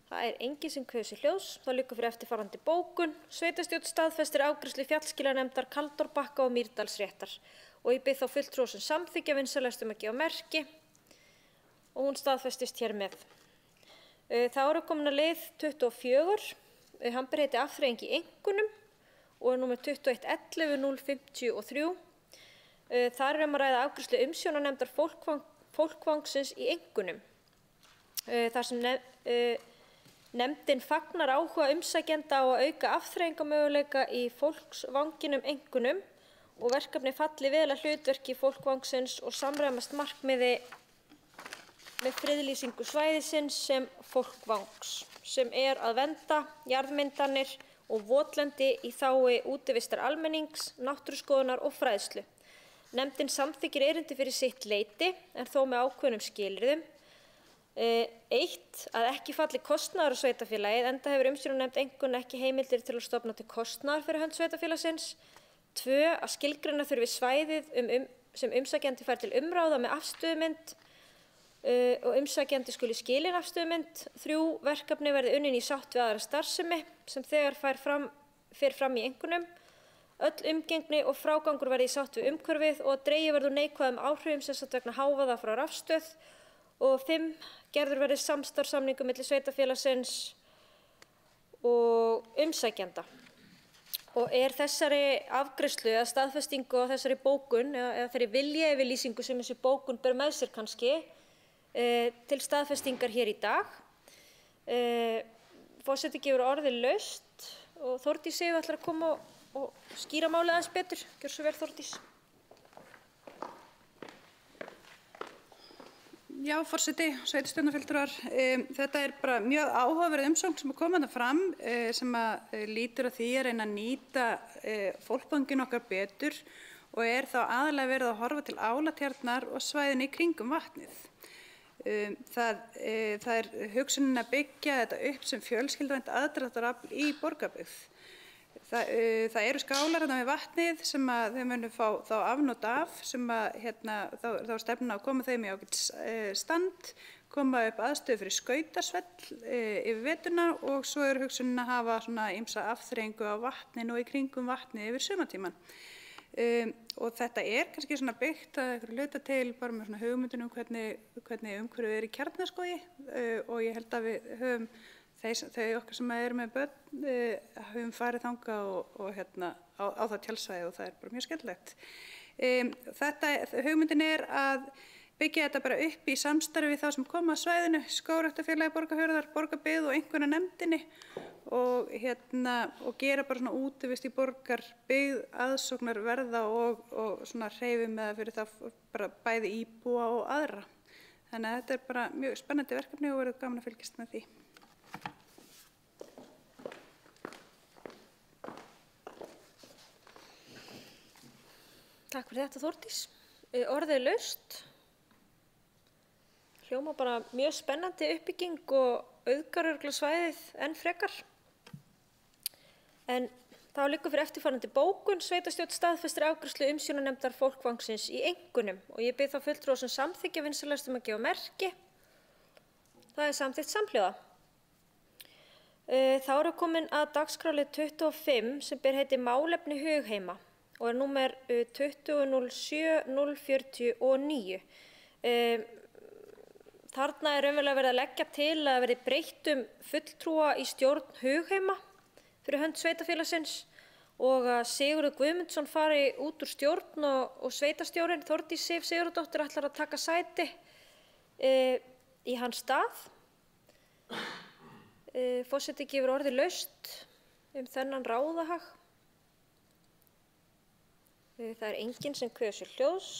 Það enginn sem kveður sér hljóðs. Það liggur fyrir eftirfarandi bókun. Sveitarstjórn staðfestir afgreiðslu Fjallskilanefndar, Kaldárbakka og Mýrdalsréttar. Og ég bið þá fulltrúa sem samþykkja vinsamlegast að gefa merki og hún staðfestist hér með. Þá komin að lið 24. Hann ber heiti afþreying í einkunum og númer 21.11.053. Þar að ræða afgreiðslu umsjónarnefndar fólkvangsins í einkunum. Þar sem nefndin fagnar áhuga umsækjenda á að auka afþreyingarmöguleika í fólksvanginum einkunum og verkefni falli vel að hlutverki fólkvangsins og samræmast markmiði með friðlýsingu svæðisins sem fólkvangs, sem að vernda jarðmyndanir og votlendi í þágu útivistar almennings, náttúruskoðunar og fræðslu. Nefndin samþykkir erindi fyrir sitt leyti en þó með ákveðnum skilyrðum. 1. Að ekki falli kostnaður á sveitarfélagið enda hefur umsjónarnefnd einkunn ekki heimildir til að stofna til kostnaðar fyrir hönd sveitarfélagsins. 2. Að skilgreina þurfi svæðið sem umsækjandi fær til umráða með afstöðumynd og umsækjandi skuli skilin afstöðumynd. 3. Verkefni verði unnin í sátt við aðra starfsemi sem þegar fer fram í einkunnum. Öll umgengni og frágangur verði í sátt við umhverfið og að dregið verður neikvæðum áhrifum sem sagt vegna hávaða frá rafstöð. Og 5. Gerður verði samstarfssamningur milli sveitarfélagsins og umsækjanda. Og þessari afgreiðslu eða staðfestingu á þessari bókun eða þeirri viljayfirlýsingu sem þessi bókun ber með sér kannski til staðfestingar hér í dag. Forseti gefur orðið laust og Þórdís ætlar að koma og skýra málið aðeins betur. Gjörðu svo vel, Þórdís. Já, forseti, sveitarstjórnarfulltrúar, þetta bara mjög áhugaverð umsókn sem koma þarna fram sem lítur að því að reyna að nýta fólkvanginn okkar betur og þá aðalega verið að horfa til Álatjarnar og svæðin í kringum vatnið. Það hugsunin að byggja þetta upp sem fjölskylduvænt aðdráttarafl í Borgarbyggð. Það eru skálar hérna við vatnið sem þau munu fá þá afnot af sem þá stefna að koma þeim í ágætis stand, koma upp aðstöðu fyrir skautasvell yfir vetuna og svo hugsunin að hafa svona ýmsa afþreyingu á vatninu og í kringum vatnið yfir sumartíman. Og þetta kannski svona byggt að einhverju hluta til bara með svona hugmyndunum hvernig umhverfið í Kjarnaskógi og ég held að við höfum þau okkar sem eru með börn höfum farið þangað og á það tjálsvæði og það bara mjög skemmtilegt. Hugmyndin að byggja þetta bara upp í samstarfi við þá sem koma að svæðinu, Skógræktarfélagi Borgarfjarðar, Borgarbyggð og einhverja nefndinni og gera bara svona útivist í Borgarbyggð aðsóknarverða og svona hreyfi með það fyrir það bara bæði íbúa og aðra. Þannig að þetta bara mjög spennandi verkefni og verður gaman að fylgjast með því. Takk fyrir þetta, Þórdís. Orðið laust. hljóma bara mjög spennandi uppbygging og auðgar örugglega svæðið enn frekar. En þá liggur fyrir eftirfarandi bókun. Sveitarstjórn staðfestir afgreiðslu umsjónarnefndar fólkvangsins í einkunnum og ég bið þá fulltrúa sem samþykkja vinsamlegast að gefa merki. Það samþykkt samhljóða. Þá komin að dagskrárlið 25 sem ber heiti Málefni hugheima og númer 20.07.049. Þarna raunverulega verið að leggja til að verði breytt fulltrúa í stjórn hugheima fyrir hönd sveitarfélagsins og að Sigurður Guðmundsson fari út úr stjórn og sveitarstjórinn Þórdís Sif Sigurðardóttir ætlar að taka sæti í hans stað. Forseti gefur orðið laust þennan ráðahag. Það enginn sem kveður sér hljóðs.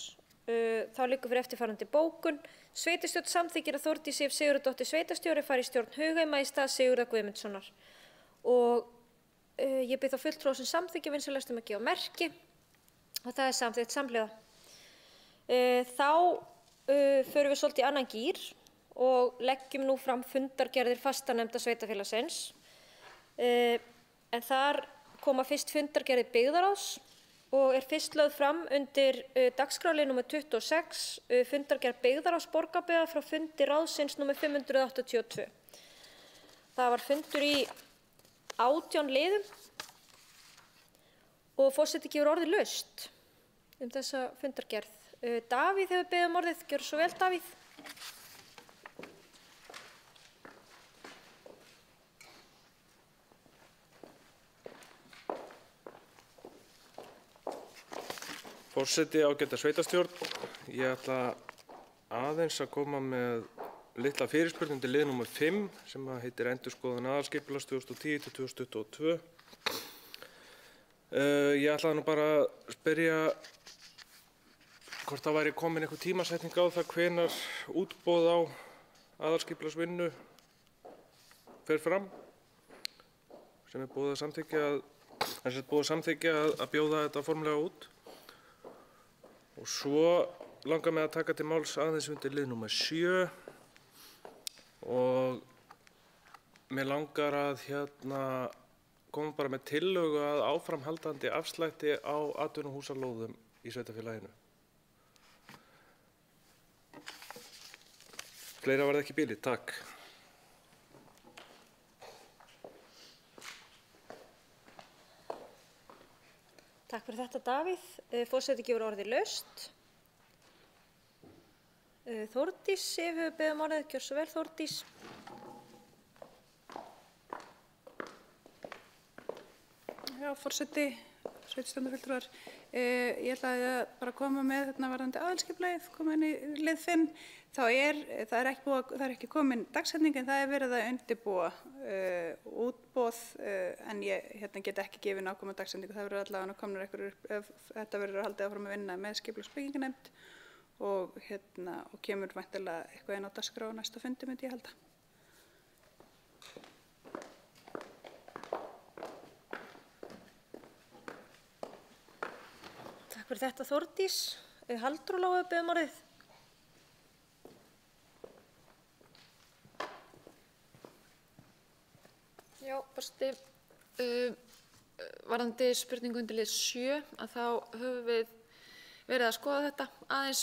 Þá liggur fyrir eftirfarandi bókun. Sveitarstjórn samþykkir að Þórdís Sif Sigurðardóttir sveitarstjóri fari í stjórn hugheima í stað Sigurðar Guðmundssonar. Og ég bið þá fulltrúa sem samþykkja vinsamlegast að gefa merki og það samþykkt samhljóða. Þá förum við svolítið í annan gír og leggjum nú fram fundargerðir fastanefnda sveitarfélagsins. En þar koma fyrst fundargerðir byggðarráðs og fyrst lögð fram undir dagskrárlið nr. 26 fundargerð byggðarráðs Borgarbyggðar frá fundi ráðsins nr. 582. Það var fundur í 18 liðum og forseti gefur orðið laust þessa fundargerð. Davíð hefur beðið orðið. Gjörðu svo vel, Davíð. Forseti, ágæta sveitarstjórn, ég ætla aðeins að koma með litla fyrirspurn undir lið nr. 5 sem heitir Endurskoðun aðalskipulags 2010-2022. Ég ætlaði nú bara að spyrja hvort það væri komin einhver tímasetning á það hvenær útboð á aðalskipulagsvinnu fer fram sem búið að samþykkja að bjóða þetta formlega út. Og svo langar mig að taka til máls aðeins undir lið nr. 7 og mér langar að koma bara með tillögu að áframhaldandi afslætti á atvinnuhúsalóðum í sveitarfélaginu. Fleira var það ekki í bili, takk. Takk fyrir þetta, Davíð. Forseti gefur orðið laust. Þórdís Sif hefur beðið orðið. Gjörðu svo vel, Þórdís. Já, forseti, sveitarstjórnarfulltrúar. Ég ætlaði að bara koma með varðandi aðalskipulagið, koma inn í lið 5. Það er ekki komin dagsetning en það verið að undirbúa útboð en ég get ekki gefið nákvæma dagsetningu. Það verður allavega komnir einhverjir, þetta verður haldið áfram að vinna með skipulagsbyggingarnefnd og kemur væntanlega eitthvað inn á dagskrá á næsta fundi myndi ég halda. Takk fyrir þetta, Þórdís. Halldór Lóa hefur beðið orðið. Já, forseti, varðandi spurningu undir lið 7 að þá höfum við verið að skoða þetta aðeins.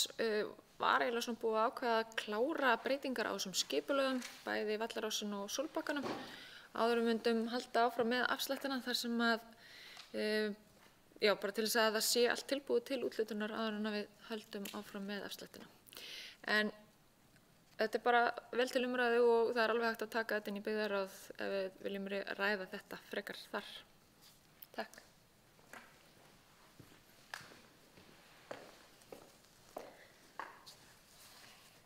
Var eiginlega svona búið að ákveða að klára breytingar á þessum skipulögum, bæði Vallarásin og Sólbakkanum. Áður myndum halda áfram með afslættina þar sem að, já, bara til þess að það sé allt tilbúið til úthlutunar áður en að við höldum áfram með afslættina. En þetta bara vel til umræðu og það alveg hægt að taka þetta inn í byggðarráð ef við viljum ræða þetta frekar þar. Takk.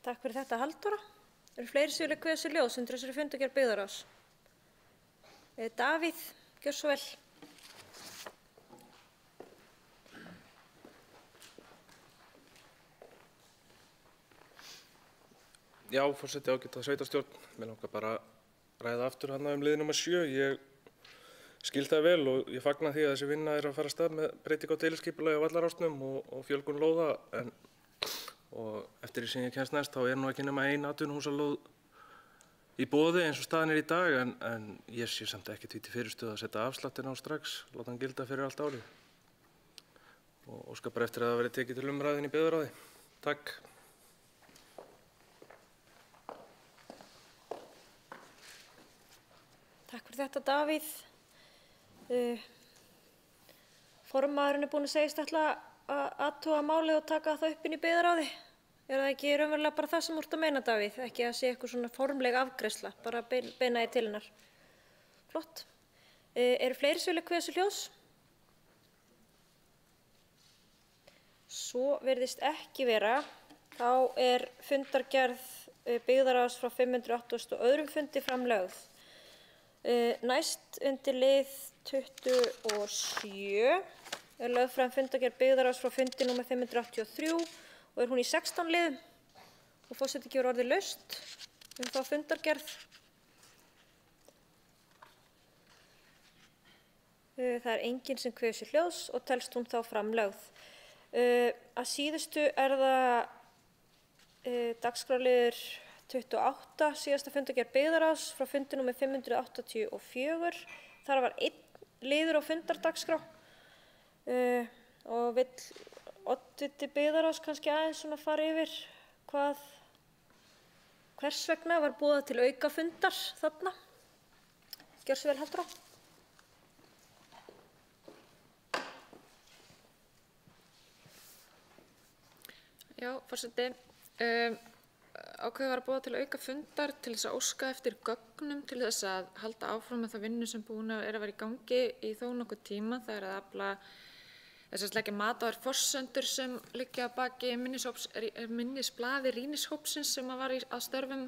Takk fyrir þetta, Halldóra. Eru fleiri sem vilja kveða sér ljós undir þessari fundargerð byggðarráðs? Davíð, gjörðu svo vel. Já, forseti, ágæta sveitarstjórn. Mér langar bara að ræða aftur lið nr. 7. Ég skil það vel og ég fagna því að þessi vinna að fara af stað með breytingu á deiliskipulagi á Vallarásnum og fjölgun lóða. En og eftir því sem ég kemst næst þá nú ekki nema ein atvinnuhúsalóð í boði eins og staðan í dag en ég sé samt ekki því til fyrirstöðu að setja afsláttinn á strax, láta hann gilda fyrir allt árið og óska bara eftir að það verði tekið til umræðin í byggðarráði. Takk. Takk fyrir þetta, Davíð. Formaðurinn búinn að segjast ætla að athuga málið og taka það upp inn í byggðarráði. Er það ekki raunverulega bara það sem þú ert að meina, Davíð? Ekki að sé eitthvað svona formleg afgreiðsla, bara beina því til hennar. Flott. Eru fleiri sem vilja kveða þessu ljós? Svo virðist ekki vera. Þá er fundargerð byggðarráðs frá 582. fundi framlögð. Næst undir lið 27 er lögð fram fundargerð byggðarráðs frá fundi númer 583 og er hún í 16 liðum og forseti gefur orðið laust þá fundargerð. Það er enginn sem kveður sér hljóðs og telst hún þá framlögð. Að síðustu er það dagskrárliður 28, síðasta fundargerð byggðarráðs frá fundi númer 584. Þar var einn liður á fundardagskrá og vill oddviti byggðarráðs kannski aðeins svona fara yfir hvers vegna var boðað til aukafundar þarna. Gjörðu svo vel, Halldóra. Já, forseti. Ákveðið var að boða til aukafundar til þess að óska eftir gögnum til þess að halda áfram með það vinnu sem búin að vera í gangi í þó nokkuð tíma. Það er að afla þess að leggja mat á þær forsendur sem liggja að baki minnisblaði rýnishópsins sem var að störfum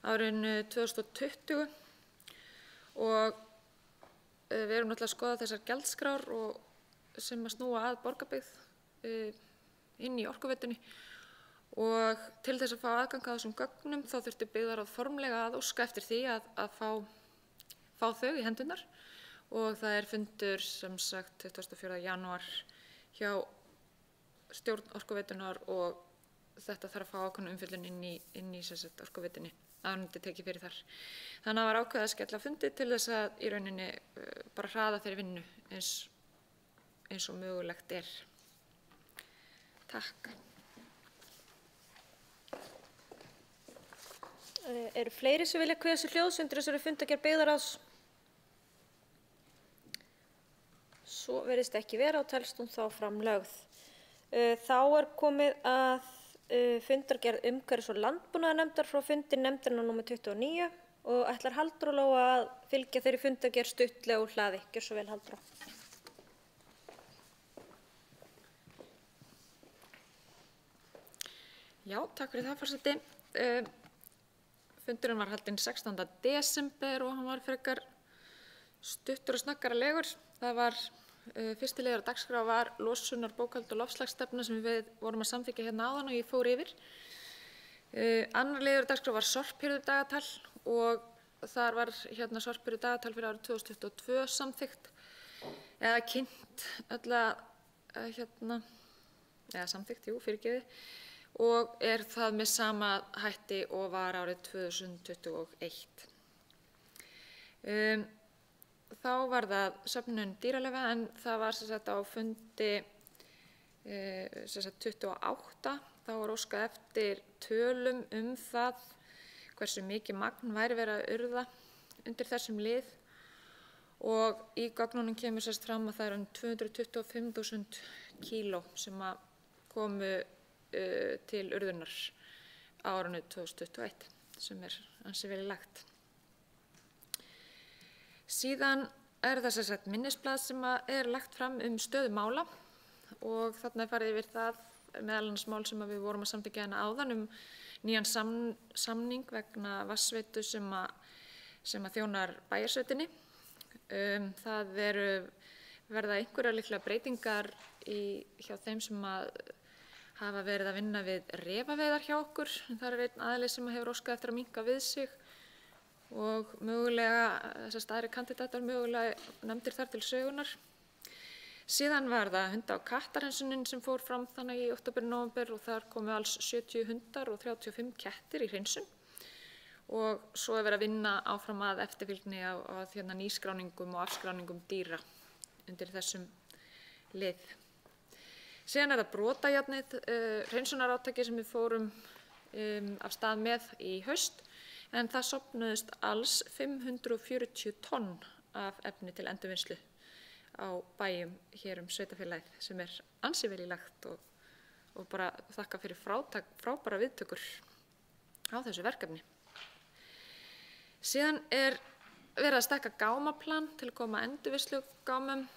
árinu 2020 og við erum náttúrulega að skoða þessar gjaldskrár sem að snúa að Borgarbyggð inn í Orkuveitunni og til þess að fá aðgang að þessum gögnum þá þurfti byggðarráð formlega að óska eftir því að fá þau í hendurnar. Og það er fundur sem sagt 24. janúar hjá stjórn Orkuveitunar og þetta þarf að fá ákveðna umfjöllun inn í sem sagt Orkuveitunni að hún tekið fyrir þar. Þannig að það var ákveðið að skella fundi til þess að í rauninni bara hraða þeirri vinnu eins og mögulegt er. Takk. Eru fleiri sem vilja kveða sér hljóðs undir þessari fundargerð byggðarráðs? Svo virðist ekki vera og telst hún þá framlögð. Þá er komið að fundargerð umhverfis- og landbúnaðarnefndar frá fundi nefndarinnar númer 29 og ætlar Halldóra Lóa að fylgja þeirri fundargerð stuttlega úr hlaði. Gjörðu svo vel, Halldóra. Já, takk fyrir það, forseti. Fundurinn var haldinn 16. desember og hann var frekar stuttur og snaggara. Það var fyrsti liður á dagskrá var losunar, bókhald og loftslagsstefna sem við vorum að samþykkja hérna áðan og ég fór yfir. Annar liður á dagskrá var sorphirðudagatal og þar var hérna sorphirðudagatal fyrir árið 2022 samþykkt eða kynnt samþykkt, fyrirgefið. Og er það með sama hætti og var árið 2021. Þá var það söfnun dýraleyfa en það var sem sagt á fundi 28. Þá var óskað eftir tölum það hversu mikið magn væri verið að urða undir þessum lið og í gögnunum kemur sérst fram að það er 225.000 kíló sem að komu til urðunar á árinu 2021 sem er ansi vel í lagt. Síðan er það sem sagt minnisblað sem er lagt fram stöðu mála og þarna er farið yfir það meðal annars mál sem við vorum að samþykkja hérna áðan nýjan samning vegna vatnsveitu sem að þjónar bæjarsveitinni. Það verða einhverjar líklega breytingar hjá þeim sem að hafa verið að vinna við refaveiðar hjá okkur. Það er einn aðili sem hefur óskað eftir að minnka við sig og mögulega þessar aðrir kandidatar mögulega nefndir þar til sögunar. Síðan var það hunda- og kattarhreinsunin sem fór fram þannig í október, nóvember og þar komu alls 70 hundar og 35 kettir í hreinsun. Og svo er verið að vinna áfram að eftirfylgni á nýskráningum og afskráningum dýra undir þessum lið. Síðan er það brotajárnið, hreinsunarátaki sem við fórum af stað með í haust, en það sofnuðust alls 540 tonn af efni til endurvinnslu á bæjum hér sveitarfélagið sem er ansi vel í lagt og bara þakka fyrir frábæra viðtökur á þessu verkefni. Síðan er verið að stækka gámaplan til að koma endurvinnslu gámum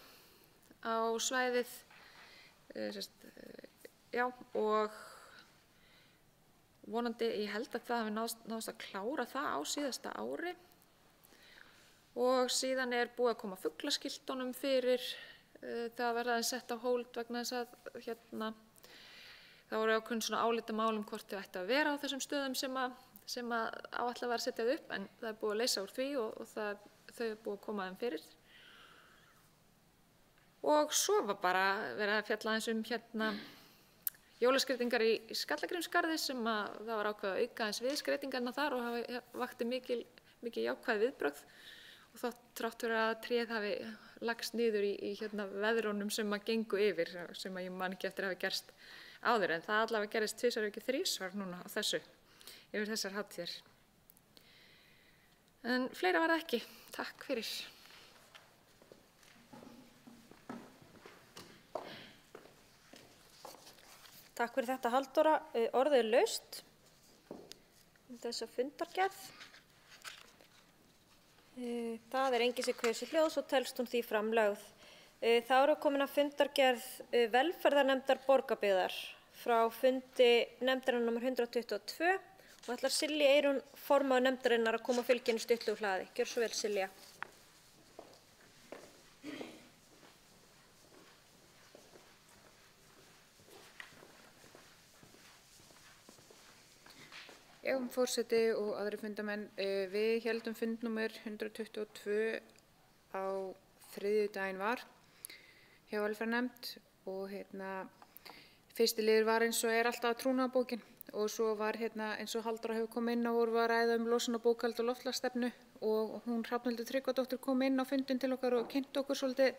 á svæðið, og vonandi, ég held að það hafi náðst að klára það á síðasta ári. Og síðan er búið að koma fuglaskiltunum fyrir, það verða aðeins sett á hold vegna þess að það voru ákveðin svona álitamál hvort þau ættu að vera á þessum stöðum sem áætlað var að setja þau upp, en það er búið að leysa úr því og þau er búið að koma þeim fyrir. Og svo var bara verið að fjalla aðeins jólaskreytingar í Skallagrímsgarði sem það var ákveðið að auka aðeins við skreytingarna þar og vakti mikið jákvæð viðbrögð. Og þá þrátt fyrir að tréð hafi lagst niður í veðrunum sem gengu yfir, sem ég man ekki eftir að hafi gerst áður, en það allavega gerist 2 ef ekki 3 núna á yfir þessar hátíðir. En fleira var það ekki. Takk fyrir. Takk fyrir þetta, Halldóra. Orðið er laust þessa fundargerð. Það er enginn sem kveður sér hljóðs og telst hún því framlögð. Þá eru komin að fundargerð velferðarnefndar Borgarbyggðar frá fundi nefndarinnar nr. 122 og ætlar Silja Eyrún, formaður nefndarinnar, að koma fylginu stuttu úr hlaði. Gjör svo vel, Silja. Já, forseti og aðrir fundamenn, við héldum fundnúmer 122 á þriðjudaginn var hjá velferðarnefnd og fyrsti liður var eins og er alltaf trúnaðarbókin og svo var eins og Halldóra hefur komið inn á voru að ræða losunarbókhald og loftslagsstefnu og hún Hrafnhildur Tryggvadóttir kom inn á fundinn til okkar og kynnti okkur svolítið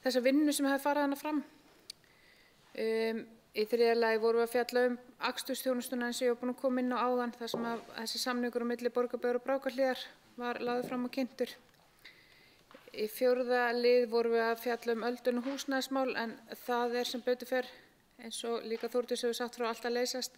þessa vinnu sem hefði farið hana fram. Í þriðja lagi vorum við að fjalla akstursþjónustuna eins og ég var búin að koma inn á áðan þar sem að þessi samningur á milli Borgarbyggðar og Brákarhlíðar var lagður fram og kynntur. Í fjórða lið vorum við að fjalla öldrun og húsnæðismál en það er sem betur fer eins og líka Þórdís hefur sagt frá allt að leysast.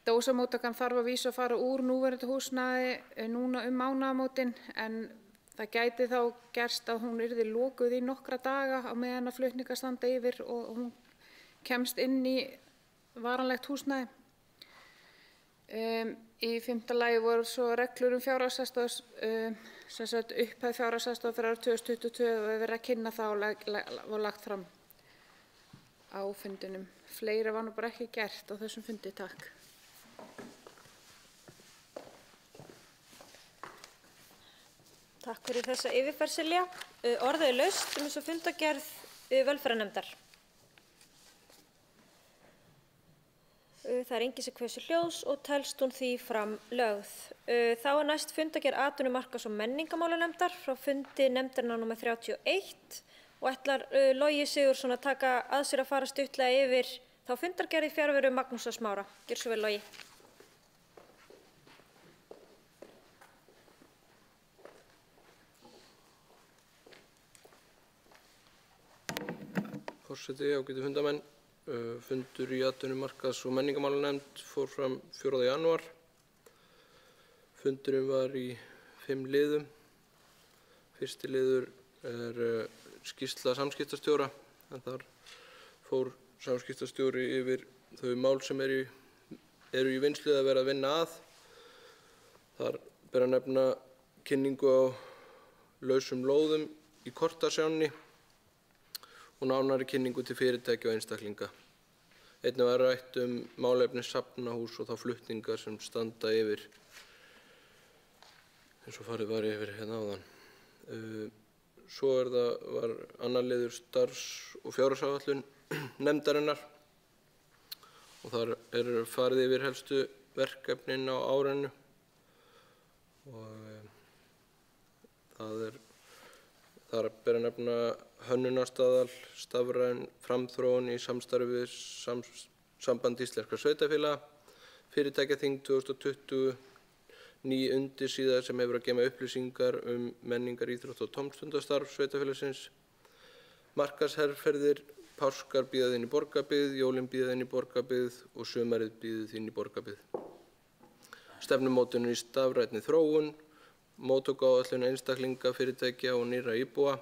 Dósamóttakan þarf að vísu að fara úr núverandi húsnæði núna mánaðamótin en það gæti þá gerst að hún yrði lokuð í nokkra daga á meðan að flutningar standa yfir og hún kemst inn í varanlegt húsnæði. Í fimmta lagi voru svo reglur fjárhagsaðstoð, upphæð fjárhagsaðstoð fyrir árið 2022 og við verðum að kynna það og lagt fram á fundinum. Fleira var nú bara ekki gert á þessum fundi, takk. Takk fyrir þessa yfirferð, Silja. Orðið er laust þessa fundargerð velferðarnefndar. Það er enginn sem kveður sér hljóðs og telst hún því framlögð. Þá er næst fundargerð atvinnu-, markaðs- og menningarmálanefndar frá fundi nefndarinnar nr. 31 og ætlar Logi Sigurðsson að taka að sér að fara stuttlega yfir þá fundargerð í fjarveru Magnúsar Smára. Gjörðu svo vel, Logi. Forseti, ágætu fundamenn. Fundur í atvinnu-, markaðs- og menningarmálanefnd fór fram 4. janúar. Fundurinn var í 5 liðum. Fyrsti liður er skýrsla samskiptastjóra, en þar fór samskiptastjóri yfir þau mál sem eru í vinnslu að vera að vinna að. Þar ber að nefna kynningu á lausum lóðum í Kortasjánni og nánari kynningu til fyrirtækja og einstaklinga. Einnig var rætt málefni safnahús og þá flutningar sem standa yfir, eins og farið var yfir hérna áðan. Svo var annar liður starfs- og fjárhagsáætlun nefndarinnar og þar farið yfir helstu verkefnin á árinu og þar ber að nefna hönnunarstaðal, stafræn framþróun í samstarfi við Samband íslenskra sveitarfélaga, fyrirtækjaþing 2020, ný undirsíða sem hefur að geyma upplýsingar menningar, íþrótta og tómstundastarf sveitarfélagsins, markaðsherferðir, páskar bíða inn í Borgarbyggð, jólin bíða inn í Borgarbyggð og sumarið bíða inn í Borgarbyggð. Stefnumótunin í stafrænni þróun, móttökuáætlun einstaklinga, fyrirtækja og nýrra íbúa,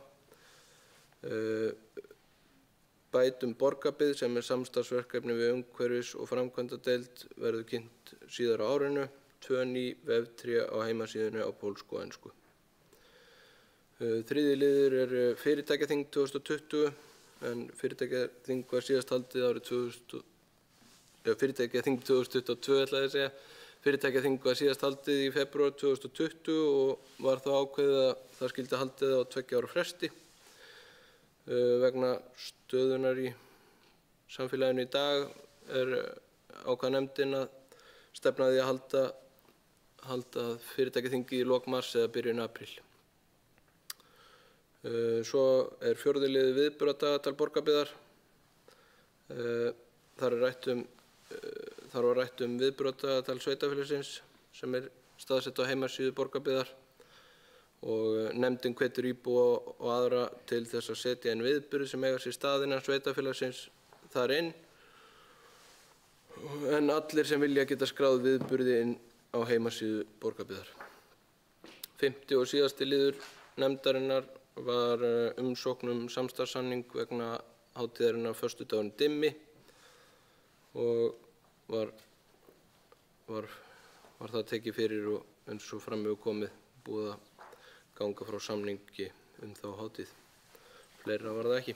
bætum Borgarbyggð sem samstarfsverkefni við umhverfis- og framkvæmdadeild verður kynnt síðar á árinu, 2 ný veftré á heimasíðunni á pólsku og ensku. Þriðji liður fyrirtækjaþing 2020 en fyrirtækjaþing var síðast haldið árið fyrirtækjaþing 2022 ætlaði að segja. Fyrirtækjaþing var síðast haldið í febrúar 2020 og var þá ákveðið að það skyldi haldið á 2 ára fresti. Vegna stöðunar í samfélaginu í dag ákvað nefndin að stefna því að halda fyrirtækjaþingi í lok mars eða byrjun apríl. Svo fjórði liður viðburðardagatal Borgarbyggðar. Þar var rætt viðburðardagatal sveitarfélagsins sem staðsett á heimasíðu Borgarbyggðar og nefndin hvetur íbúa og aðra til þess að setja inn viðburði sem eiga sér stað innan sveitarfélagsins þar inn en allir sem vilja geta skráð viðburði inn á heimasíðu Borgarbyggðar. 5. og síðasti liður nefndarinnar var umsókn samstarfssamning vegna hátíðarinnar föstudagurinn dimmi og var það tekið fyrir og eins og fram hefur komið búið að ganga frá samningi þá hátíð. Fleira var það ekki.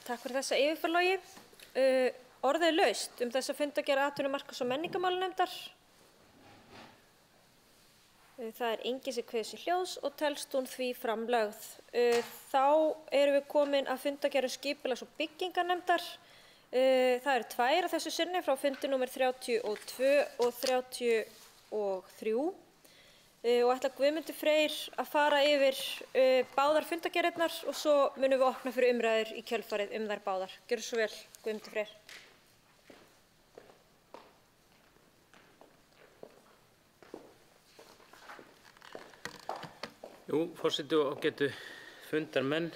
Takk fyrir þessa yfirferð, Logi. Orðið laust þessa fundargerð atvinnumarkaðs- og menningarmálanefndar. Það enginn sem kveður sér hljóðs og telst hún því framlögð. Þá erum við komin að fundargerð skipulags- og byggingarnefndar. Það eru 2 af þessu sinni frá fundi númer 32 og 33 og ætla Guðmundur Freyr að fara yfir báðar fundargerðirnar og svo munum við opna fyrir umræður í kjölfarið þær báðar. Gjörðu svo vel, Guðmundur Freyr. Forseti og ágætu fundarmenn,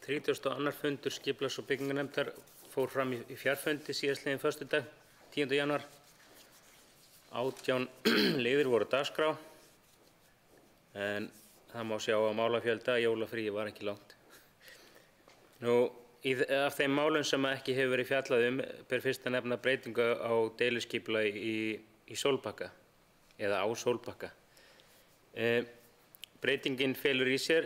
32. fundur skipulags- og byggingarnefndar fór fram í fjarfundi síðastliðinn föstudag, 10. janúar. 18 liðir voru á dagskrá, en það má sjá á málafjölda að jólafríi var ekki langt. Af þeim málum sem ekki hefur verið fjallað ber fyrst að nefna breytingu á deiliskipulagi í Sólbakka, eða á Sólbakka. Breytingin felur í sér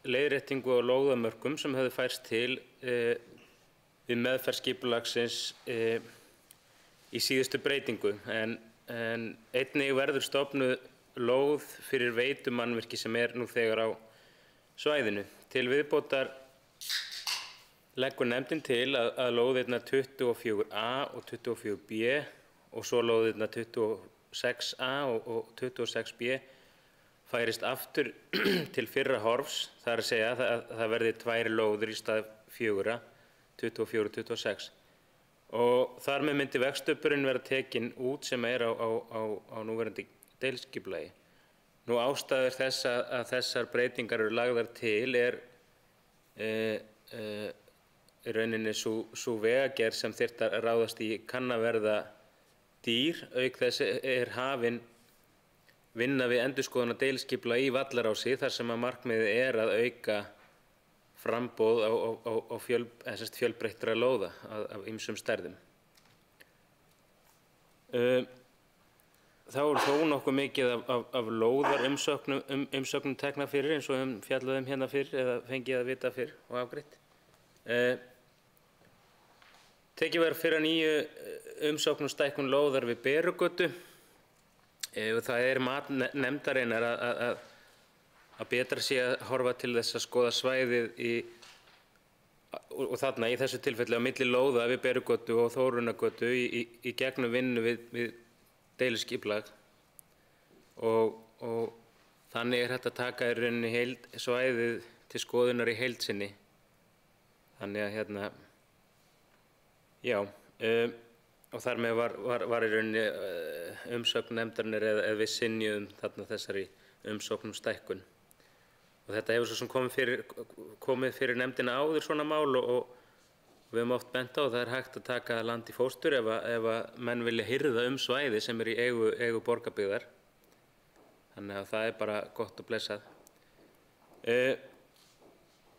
leiðréttingu á lóðamörkum sem höfðu færst til við meðferð skipulagsins í síðustu breytingu, en einnig verður stofnuð lóð fyrir veitumannvirki sem nú þegar á svæðinu. Til viðbótar leggur nefndin til að lóðirnar 24A og 24B og svo lóðirnar 26A og 26B færist aftur til fyrra horfs, það að segja að það verði 2 lóðir í stað 4, 24 og 26. Og þar með myndi vegstubburinn vera tekinn út sem á núverandi deiliskipulagi. Ástæður þess að þessar breytingar eru lagðar til í rauninni sú vegagerð sem þyrfti að ráðast í kann að verða dýr, auk þess hafin vinna við endurskoðun á deiliskipulagi í Vallarási þar sem að markmiðið að auka framboð á fjölbreyttra lóða af ýmsum stærðum. Þá þó nokkuð mikið af lóðarumsögnum tekna fyrir eins og fjallaðum hérna fyrir eða fengið að vita fyrir og afgreitt. Tekið var fyrir nýju umsókn stækkun lóðar við Berugötu Það mat nefndarinnar að betra sé að horfa til þess að skoða svæðið og þarna í þessu tilfelli á milli lóða við Berugötu og Þórunnargötu í gegnum vinnu við deiliskipulag og þannig hægt að taka í rauninni svæðið til skoðunar í heild sinni. Þannig að já, og þar með var í rauninni umsögn nefndarinnar eða við synjuðum þarna þessari umsókn stækkun. Og þetta hefur svo sem komið fyrir nefndina áður svona mál og við höfum oft bent á að það hægt að taka land í fóstur ef að menn vilja hirða svæði sem í eigu Borgarbyggðar. Þannig að það bara gott og blessað.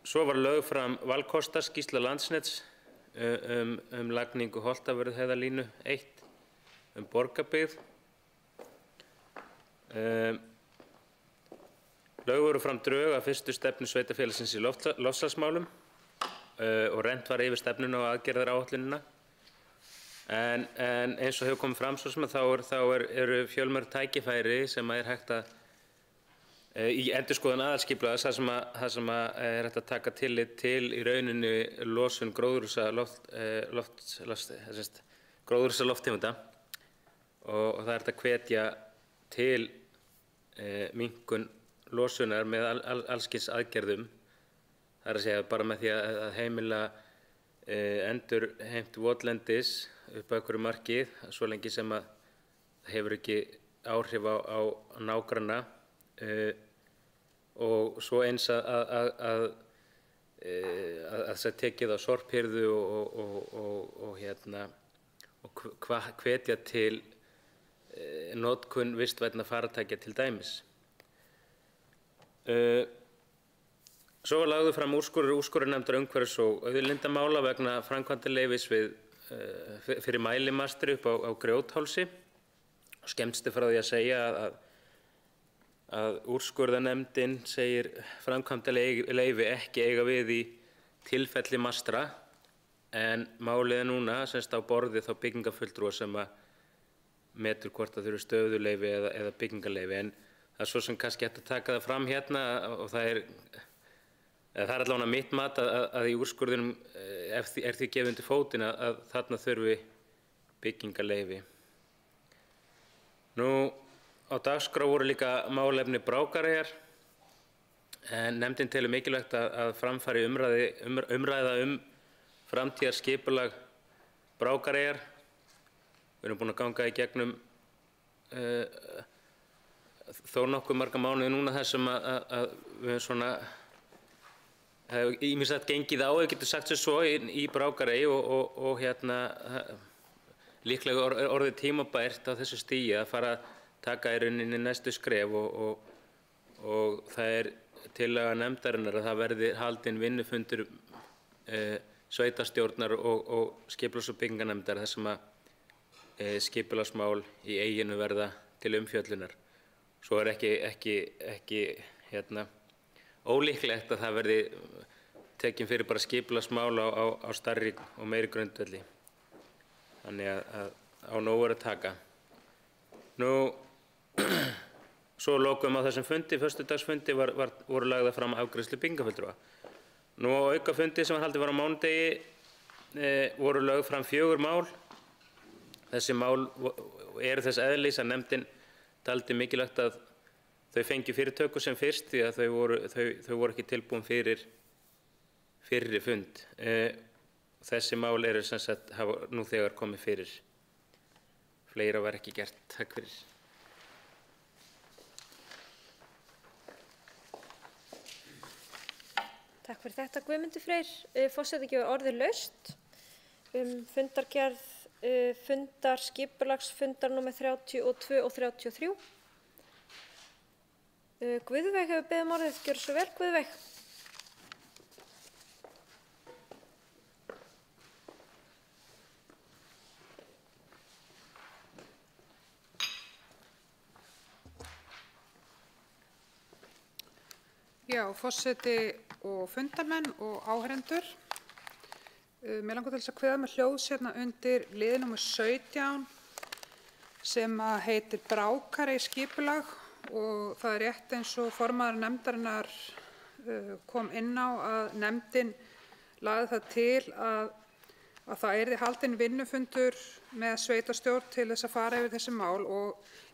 Svo var lögð fram valkostaskýrsla Landsnets lagningu Holtavörðuheiðarlínu 1 Borgarbyggð. Lögð voru fram drög að fyrstu stefnu sveitarfélagsins í loftslagsmálum og rennt var yfir stefnuna og aðgerðaráætlunina. En eins og hefur komið fram svo sem þá eru fjölmörg tækifæri sem hægt að í endurskoðun aðalskipulags þar sem hægt að taka tillit til í rauninni losun gróðurhúsalofttegunda og það hægt að hvetja til minnkun losunar með allskyns aðgerðum. Það að segja bara með því að heimila endurheimt votlendis upp á einhverju marki svo lengi sem að það hefur ekki áhrif á nágranna og svo eins að tekið á sorphirðu og hvetja til notkun vistvænna farartækja til dæmis. Svo var lagður fram úrskurðarnefndar umhverfis- og auðlindamála vegna framkvæmdaleyfis fyrir mælimastri upp á Grjóthálsi. Skemmst frá því að segja að úrskurðarnefndin segir framkvæmdaleyfi ekki eiga við í tilfelli mastra en málið núna semst á borði þá byggingafulltrúa sem að metur hvort að þau eru stöðuleyfi eða byggingarleyfi. En það svo sem kannski hægt að taka það fram hérna og það er allavega mitt mat að í úrskurðinum er því gefið undir fótinn að þarna þurfi byggingarleyfi. Nú á dagskrá voru líka málefni Brákareyjar en nefndin telur mikilvægt að fram fari umræða framtíðarskipulag Brákareyjar. Við erum búin að ganga í gegnum þó nokkuð marga mánuði núna þessum að við svona ýmislegt gengið á, ef getur sagt sér svo, í Brákarey og líklega orðið tímabært á þessu stigi að fara að taka í rauninni næstu skref og það er tillaga nefndarinnar að það verði haldinn vinnufundur sveitarstjórnar og skipulags- og byggingarnefndar þar sem að skipulagsmál í eiginu verða til umfjöllunar. Svo er ekki ólíklegt að það verði tekin fyrir bara skipulagsmál á stærri og meiri grundvelli. Þannig að á nóg er að taka. Nú, svo lokum á þessum fundi, föstudagsfundi, voru lagðar fram afgreiðslu byggingafulltrúa. Nú á aukafundi sem haldið var á mánudegi voru lögð fram 4 mál. Þessi mál eru þess eðlis að nefndin taldi mikilvægt að þau fengju fyrirtöku sem fyrst því að þau voru ekki tilbúin fyrir fyrri fund. Þessi mál eru sem sagt hafa nú þegar komið fyrir. Fleira var ekki gert. Takk fyrir. Takk fyrir þetta, Guðmundur Freyr. Forseti gefur orðið laust fundargerð fundarskipulagsfundar númer 32 og 33. Guðveig hefur beðið orðið. Gjörðu svo vel, Guðveig. Já, forseti og fundarmenn og áheyrendur. Mér langar til þess að kveða með hljóðs hérna undir lið númer 17 sem heitir Brákarey skipulag og það er rétt eins og formaður nefndarinnar kom inn á að nefndin lagði það til að það yrði haldinn vinnufundur með sveitarstjórn til þess að fara yfir þessi mál og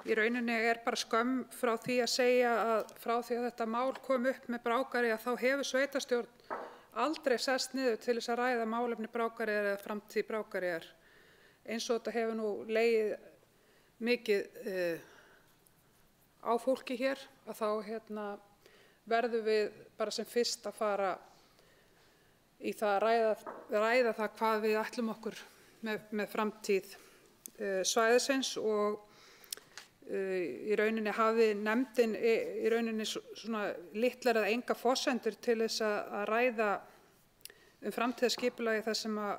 í rauninni er bara skömm frá því að segja að frá því að þetta mál kom upp með Brákarey að þá hefur sveitarstjórn aldrei sest niður til þess að ræða málefni Brákareyjar eða framtíð Brákareyjar. Eins og þetta hefur nú legið mikið á fólki hér að þá verðum við bara sem fyrst að fara í það að ræða það hvað við ætlum okkur með framtíð svæðisins og í rauninni hafði nefndin í rauninni svona litlar eða enga forsendur til þess að ræða framtíðarskipulagi þar sem að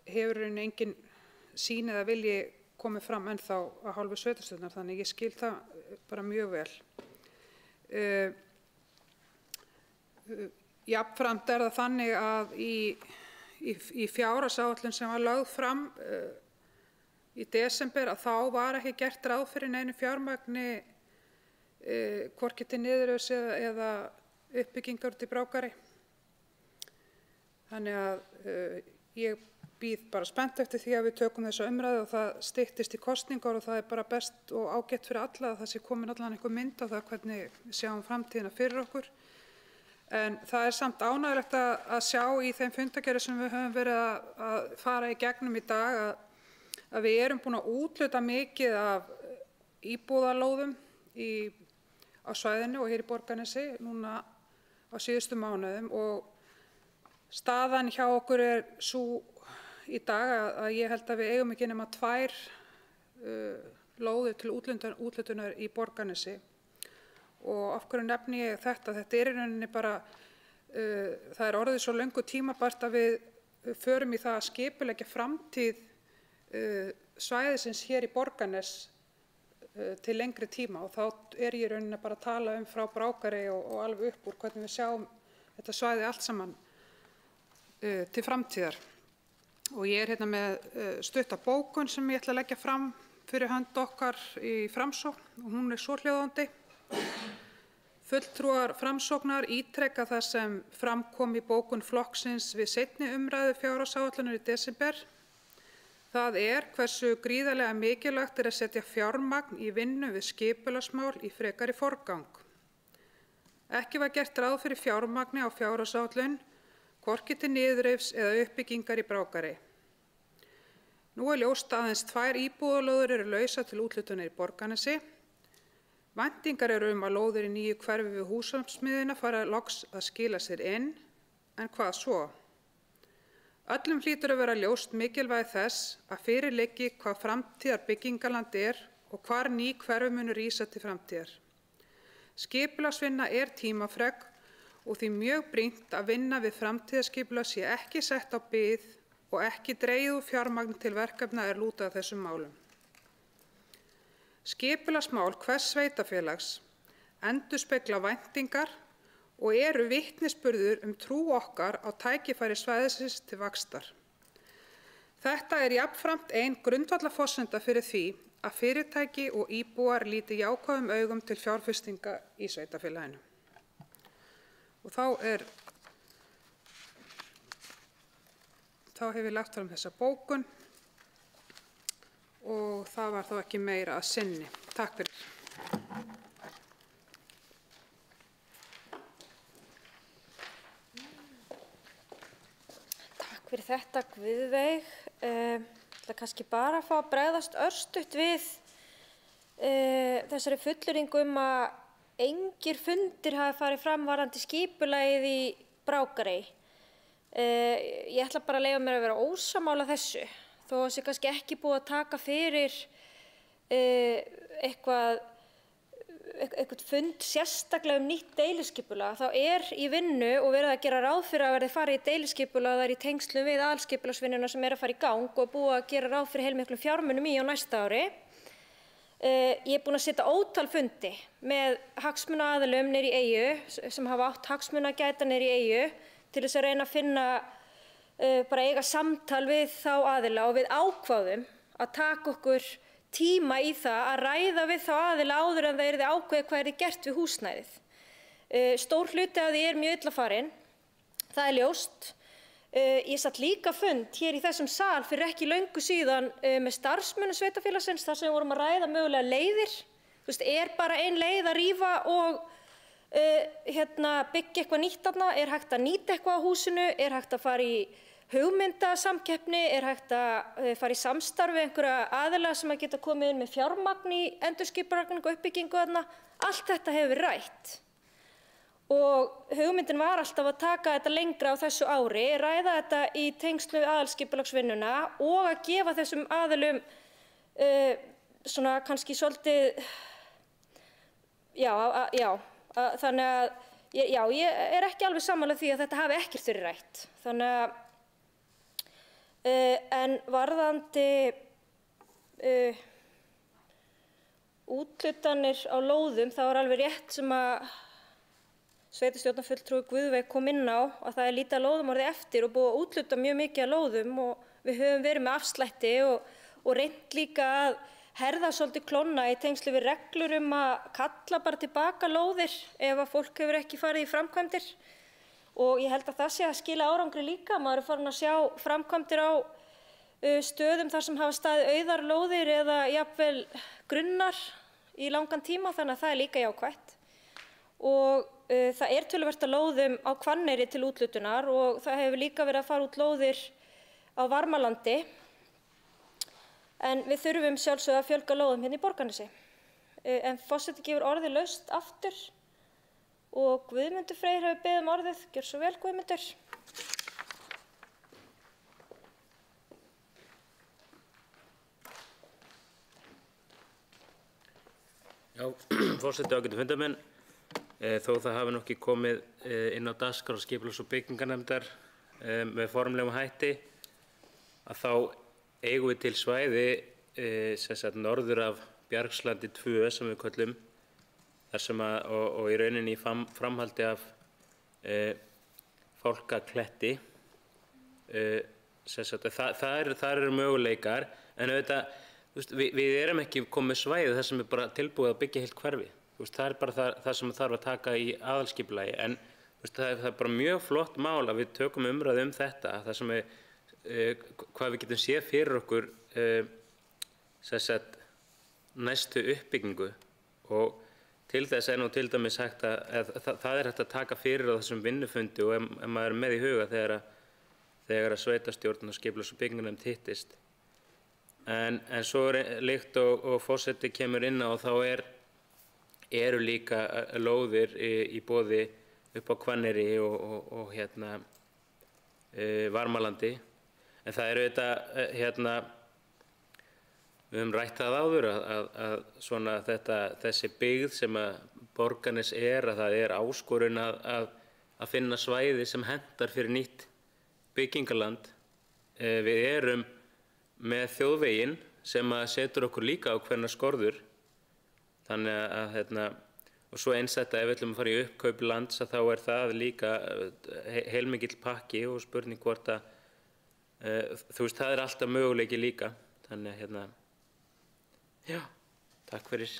hefur í rauninni engin sýn eða vilji komið fram ennþá að hálfu sveitarstjórnar, þannig ég skil það bara mjög vel. Jafnframt er það þannig að í fjárhagsáætlun sem var lögð fram í desember að þá var ekki gert ráð fyrir neinu fjármagni hvorki til niðurrifs eða uppbyggingar út í Brákarey. Þannig að ég bíð bara spennt eftir því að við tökum þessa umræðu og það styttist í kosningar og það er bara best og ágætt fyrir alla að það sé komin allan einhver mynd á það hvernig við sjáum framtíðina fyrir okkur. En það er samt ánægjulegt að sjá í þeim fundargerðum sem við höfum verið að fara í gegnum í dag að við erum búin að úthluta mikið af íbúðarlóðum á svæðinu og hér í Borgarnesi núna á síðustu mánuðum og staðan hjá okkur er sú í dag að ég held að við eigum ekki nema 2 lóðir til úthlutunar í Borgarnesi. Og af hverju nefni ég þetta? Þetta er í rauninni bara, það er orðið svo löngu tímabært að við förum í það að skipuleggja framtíð svæðisins hér í Borgarnes til lengri tíma og þá er ég í rauninni bara að tala frá Brákarey og alveg upp úr hvernig við sjáum þetta svæði allt saman til framtíðar. Og ég er hérna með stutta bókun sem ég ætla að leggja fram fyrir hönd okkar í Framsókn og hún er svohljóðandi. Fulltrúar Framsóknar ítreka það sem fram kom í bókun flokksins við seinni umræðu fjárhagsáætlunar í desember. Það er hversu gríðarlega mikilvægt er að setja fjármagn í vinnu við skipulagsmál í frekari forgang. Ekki var gert ráð fyrir fjármagni á fjárhagsáætlun, hvorki til niðurrifs eða uppbyggingar í Brákarey. Nú er ljóst að aðeins 2 íbúðarlóðir eru lausar til úthlutunar í Borgarnesi. Væntingar eru að lóðir í nýju hverfi við Húsasmiðjuna fara loks að skila sér inn, en hvað svo? Öllum hlýtur að vera ljóst mikilvægi þess að fyrir liggi hvað framtíðar byggingaland er og hvar ný hverfi munu rísa til framtíðar. Skipulagsvinna er tímafrek og því mjög brýnt að vinna við framtíðarskipulag sé ekki sett á bið og ekki dregið úr fjármagni til verkefna er lúta að þessum málum. Skipulagsmál hvers sveitarfélags endurspegla væntingar og eru vitnisburður trú okkar á tækifæri svæðisins til vaxtar. Þetta er jafnframt ein grundvallarforsenda fyrir því að fyrirtæki og íbúar líti jákvæðum augum til fjárfestinga í sveitarfélaginu. Og þá hef ég lagt fram þessa bókun og það var þó ekki meira að sinni. Takk fyrir. Takk fyrir þetta, Guðveig. Ég ætla kannski bara að fá að bregðast örstutt við þessari fullyrðingu að engir fundir hafi farið fram varðandi skipulagið í Brákarey. Ég ætla bara að leyfa mér að vera ósammála þessu, þó að sé kannski ekki búið að taka fyrir eitthvað fund sérstaklega nýtt deiliskipulag. Þá er í vinnu og verið að gera ráð fyrir að verði farið í deiliskipulag þar í tengslum við aðalskipulagsvinnuna sem er að fara í gang og búið að gera ráð fyrir heilmiklum fjármunum á næsta ári. Ég er búin að setja ótal fundi með hagsmunaaðilum niðri í Eyju sem hafa átt hagsmuna að gæta niðri í Eyju til þess að reyna að finna, bara eiga samtal við þá aðila og við ákváðum að taka okkur tíma í það að ræða við þá aðila áður en það yrði ákveðið hvað yrði gert við húsnæðið. Stór hluti af því mjög illa farinn, það ljóst. Ég satt líka fund hér í þessum sal fyrir ekki löngu síðan með starfsmönnum sveitarfélagsins þar sem við vorum að ræða mögulega leiðir. Bara ein leið að rífa og byggja eitthvað nýtt þarna? Hægt að nýta eitthvað á húsinu? Hægt að fara í hugmyndasamkeppni? Hægt að fara í samstarf við einhverja aðila sem að geta komið inn með fjármagn í endurskipulagningu og uppbyggingu þarna? Allt þetta hefur verið rætt. Og hugmyndin var alltaf að taka þetta lengra á þessu ári, ræða þetta í tengslu við aðalskipulagsvinnuna og að gefa þessum aðilum svona kannski svolítið, þannig að ég ekki alveg sammála því að þetta hafi ekkert verið rætt. Þannig að, en varðandi úthlutanir á lóðum, þá alveg rétt sem að sveitarstjórnarfulltrúi Guðveig kom inn á að það lítið af lóðum orðið eftir og búið að úthluta mjög mikið af lóðum og við höfum verið með afslætti og reynt líka að herða svolítið klóna í tengslu við reglur að kalla bara tilbaka lóðir ef að fólk hefur ekki farið í framkvæmdir. Og ég held að það sé að skila árangri líka. Maður farin að sjá framkvæmdir á stöðum þar sem hafa staðið auðar lóðir eða jafnvel grunnar í langan tíma, þannig að það líka jákvætt. Og það töluvert af lóðum á Hvanneyri til úthlutunar og það hefur líka verið að fara út lóðir á Varmalandi. En við þurfum sjálfsögðu að fjölga lóðum hérna í Borgarnesi. En forseti gefur orðið laust aftur og Guðmundur Freyr hefur beðið orðið. Gjör svo vel, Guðmundur. Já, forseti ágætu fundarmenn. Þó það hafi nokki komið inn á dagskrá skipulags- og byggingarnefndar með formlegum hætti, að þá eigum við til svæði norður af Bjargslandi 2 sem við köllum, þar sem og í rauninni í framhaldi af Fálkakletti. Það eru möguleikar, en auðvitað, við erum ekki komið svæði þar sem er bara tilbúið að byggja heilt hverfi. Það bara það sem þarf að taka í aðalskipulagi, en það er bara mjög flott mál að við tökum umræðu þetta, það sem hvað við getum séð fyrir okkur næstu uppbyggingu, og til þess nú til dæmis hægt að það hægt að taka fyrir á þessum vinnufundi og ef maður með í huga þegar að sveitarstjórn og skipulags- og byggingarnefnd hittist. En svo líkt og forseti kemur inn á, þá eru líka lóðir í boði upp á Hvanneyri og Varmalandi. En það auðvitað, við höfum rætt það áður að svona þessi byggð sem að Borgarnes að það áskorun að finna svæði sem hentar fyrir nýtt byggingarland. Við erum með þjóðveginn sem að setur okkur líka á hvernar skorður. Þannig að, og svo eins þetta, ef við ætlum að fara í uppkaup lands, þá það líka heilmikill pakki og spurning hvort að, það alltaf möguleiki líka. Þannig að, já, takk fyrir.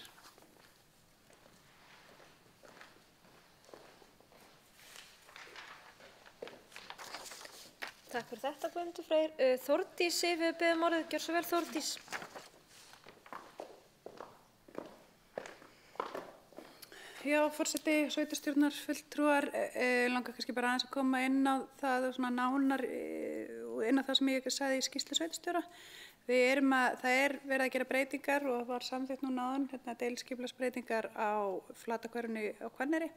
Takk fyrir þetta, Guðmundur Freyr. Þórdís, við beðum orðið. Gjör svo vel, Þórdís. Já, forseti, sveitarstjórnarfulltrúar, langar kannski bara aðeins að koma inn á það og svona nánar og inn á það sem ég sagði í skýrslu sveitarstjóra. Það verið að gera breytingar og var samþykkt núna áðan, deiliskipulagsbreytingar á Flatahverfinu á Hvanneyri.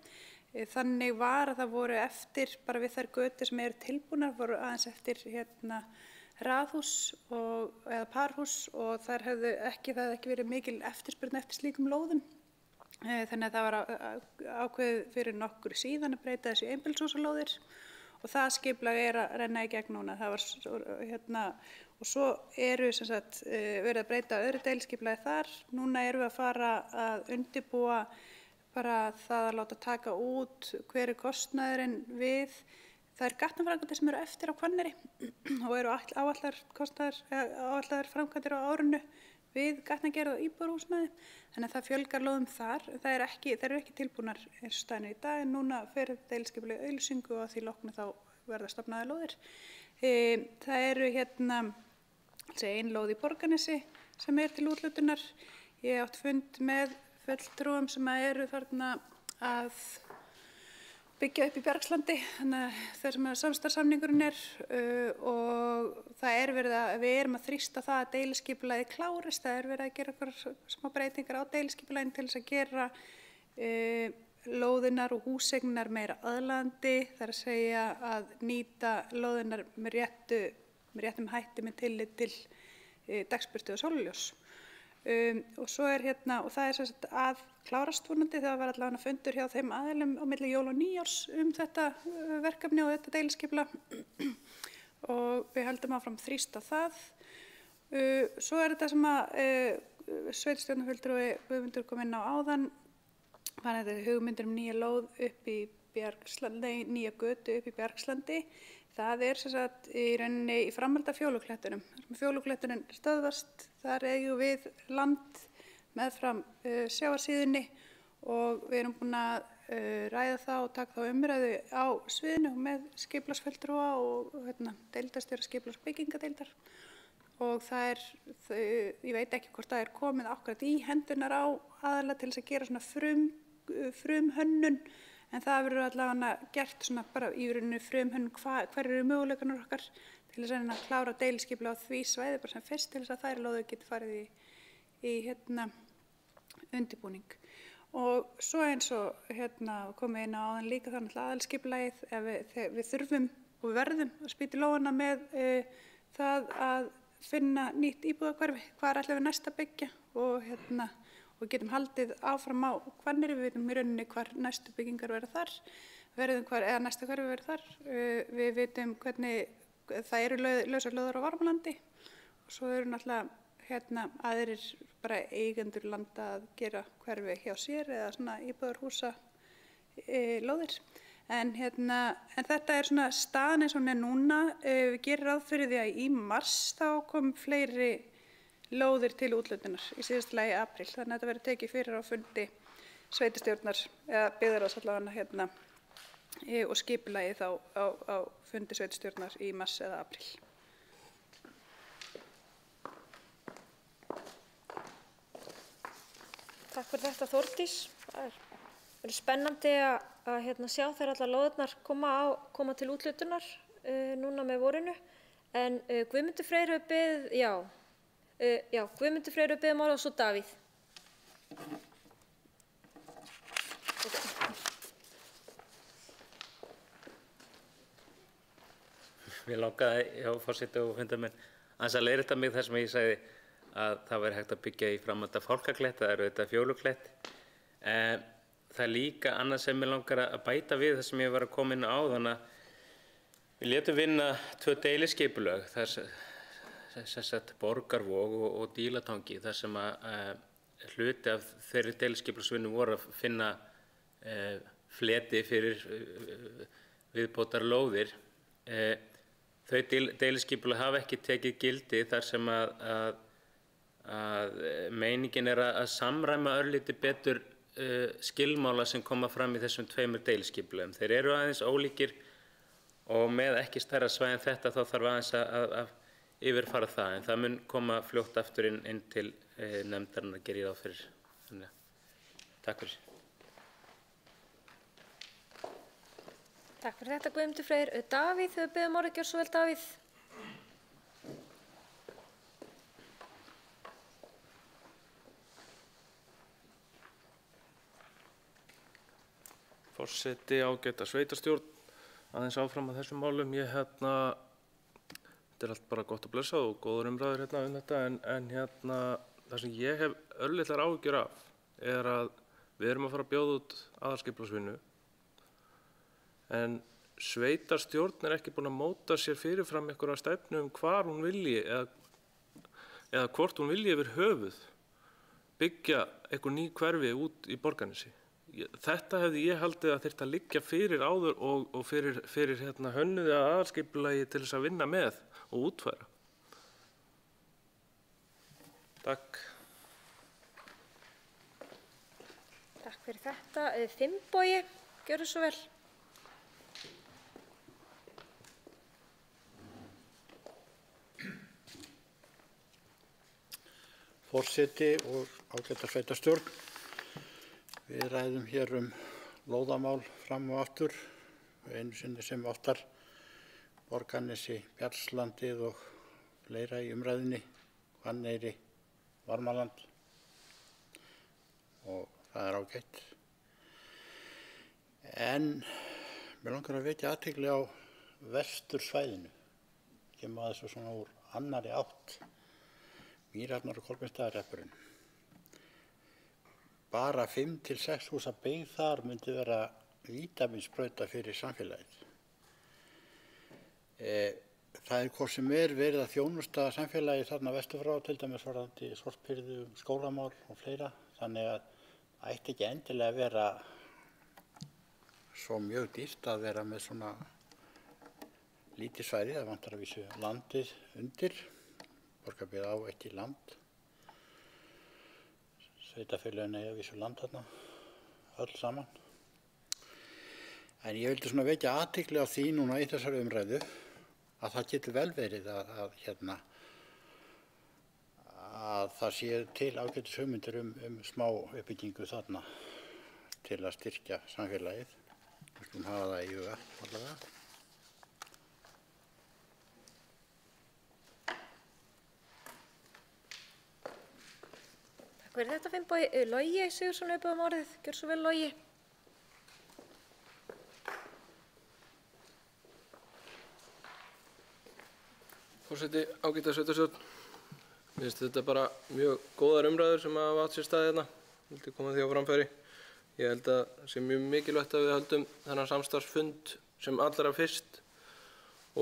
Þannig var að það voru eftir, bara við þær götur sem eru tilbúnar, voru aðeins eftir raðhús eða parhús og það hefði ekki verið mikil eftirspurn eftir slíkum lóðum. Þannig að það var ákveðið fyrir nokkru síðan að breyta þessu einbýlishúsalóðir og það skipulag að renna í gegn núna. Það var og svo verið að breyta öðru deiliskipulagi þar. Núna erum við að fara að undirbúa bara það að láta taka út hver kostnaðurinn við þær gatnaframkvæmdir sem eru eftir á Hvanneyri og eru áætlaðar framkvæmdir á árinu við gatnagerð og íbúðarhúsnæði, þannig að það fjölgar lóðum þar. Þær eru ekki tilbúnar eins og staðan er í dag, en núna fer deiliskipulag auglýsingu og að því loknu þá verða stofnaðar lóðir. Það eru ein lóð í Borgarnesi sem til úthlutunar. Ég átt fund með fulltrúum sem eru þarna að byggja upp í Bjargslandi, þannig að þar sem samstarfssamningurinn og við erum að þrýsta það að deiliskipulagið klárist. Það verið að gera eitthvað smá breytingar á deiliskipulaginu til þess að gera lóðirnar og húseignar meira aðlaðandi, það að segja að nýta lóðirnar með réttum hætti með tillit til dagsbirtu og sólarljós. Og svo og það sem sagt að klárast vonandi. Það var allavega fundur hjá þeim aðilum á milli jól og nýjárs þetta verkefni og þetta deiliskipulag og við höldum áfram þrýsta það. Svo þetta sem að sveitarstjórnarfulltrúi Guðmundur kom inn á áðan, var þetta hugmyndir nýja lóð upp í Bjargslandi, nýja götu upp í Bjargslandi. Það sem sagt í rauninni í framhaldi af Fjóluklettunum. Fjólukletturinn stöðvast, þar eigum við land meðfram sjávarsíðunni og við erum búin að ræða það og taka þá umræðu á sviðinu með skipulagsfulltrúa og deildarstjóra skipulags- og byggingadeildar. Og ég veit ekki hvort það komið akkurat í hendurnar á aðila til þess að gera svona frumhönnun, en það verður allavega gert svona bara í rauninni frumhönnun hver eru möguleikarnir okkar til þess að klára deiliskipulag á því svæði bara sem fyrst til þess að þær lóðir geti farið í undirbúning. Og svo eins og komið inn á áðan líka þannig aðalskipulagið, ef við þurfum og við verðum að spýta í lófana með það að finna nýtt íbúðahverfi, hvar ætlum við næst að byggja og getum haldið áfram á Hvanneyri. Við vitum í rauninni hvar næstu byggingar verða þar, eða næsta hverfi verða þar. Við vitum hvernig það eru lausar lóðar á Varmalandi og svo eru náttúrulega aðrir bara eigendur landa að gera hverfi hjá sér eða svona íbúðarhúsa lóðir. En þetta svona staðan eins og hún núna. Við gerum ráð fyrir því að í mars þá kom fleiri lóðir til úthlutunar, í síðasta lagi í apríl. Þannig að þetta verður tekið fyrir á fundi sveitarstjórnar eða byggðarráðs allavega og skipulagið þá á fundi sveitarstjórnar í mars eða apríl. Takk fyrir þetta, Þórdís. Það verður spennandi að sjá þegar allar lóðirnar koma til úthlutunar núna með vorinu. En Guðmundur Freyr hefur beðið, Guðmundur Freyr hefur beðið orðið og svo Davíð. Mér langaði, forseti og fundarmenn, aðeins að leiðrétta mig þar sem ég sagði að það væri hægt að byggja í framhaldi af Fálkaklett, það auðvitað Fjóluklett. Það líka annað sem mér langar að bæta við það sem ég var að koma inn á áðan, að við létum vinna 2 deiliskipulög, Borgarvog og Dílatangi, þar sem hluti af þeirri deiliskipulagsvinnu voru að finna fleti fyrir viðbótar lóðir. Þau deiliskipulag hafa ekki tekið gildi þar sem að meiningin að samræma örlítið betur skilmála sem koma fram í þessum 2 deiliskipulagum. Þeir eru aðeins ólíkir og með ekki stærra svæði en þetta þá þarf aðeins að yfirfara það, en það mun koma fljótt aftur inn til nefndarinnar að gera ráð fyrir. Þannig að takk fyrir. Takk fyrir þetta, Guðmundur Freyr. Davíð hefur beðið orðið, gjörðu svo vel, Davíð. Forseti, ágæta sveitarstjórn, aðeins áfram að þessum málum. Þetta er allt bara gott að blessa og góður umræður þetta, en það sem ég hef örlitlar áhyggjur af að við erum að fara að bjóða út aðalskipulagsvinnu, en sveitarstjórn ekki búin að móta sér fyrirfram einhverja stefnu hvar hún vilji eða hvort hún vilji yfir höfuð byggja einhver ný hverfi út í Borgarnesi. Þetta hefði ég haldið að þyrfti að liggja fyrir áður og fyrir hönnuði aðalskipulagi til þess að vinna með og útfæra. Takk. Takk fyrir þetta. Finnbogi, gjörðu svo vel. Forseti og ágæta sveitarstjórn. Við ræðum hér lóðamál fram og aftur, einu sinni sem oftar, Borgarnesi, Bjarnslandið og fleira í umræðinni, Hvanneyri, Varmaland og það ágætt. En mér langar að vekja athygli á vestursvæðinu, kemur að þessu svona úr annarri átt, Mýrarnar og Kolbeinsstaðahreppurinn. Bara 5 til 6 húsa byggð þar myndi vera vítamínsbrauta fyrir samfélagið. Það hvort sem verið að þjónusta samfélagið þarna vestur frá, til dæmis varðandi sorphirðu, skólamál og fleira, þannig að það ætti ekki endilega að vera svo mjög dýrt að vera með svona lítið svæði, það vantar að vísu landið undir. Borgarbyggð á ekki land. Sveitarfélögin eiga vísu land þarna, öll saman. En ég vildi svona vekja athygli á því núna í þessari umræðu að það getur vel verið að það sé til ágætis hugmyndir smá uppbyggingu þarna til að styrkja samfélagið. Við skulum hafa það í huga allavega. Takk fyrir þetta, Finnbogi. Logi Sigurðsson uppið orðið. Gjörðu svo vel, Logi. Forseti, ágæta sveitarstjórn. Mér finnst þetta bara mjög góðar umræður sem hafa átt sér stað hérna. Ég vildi koma því á framfæri. Ég held að það sé mjög mikilvægt að við höldum þennan samstarfsfund sem allra fyrst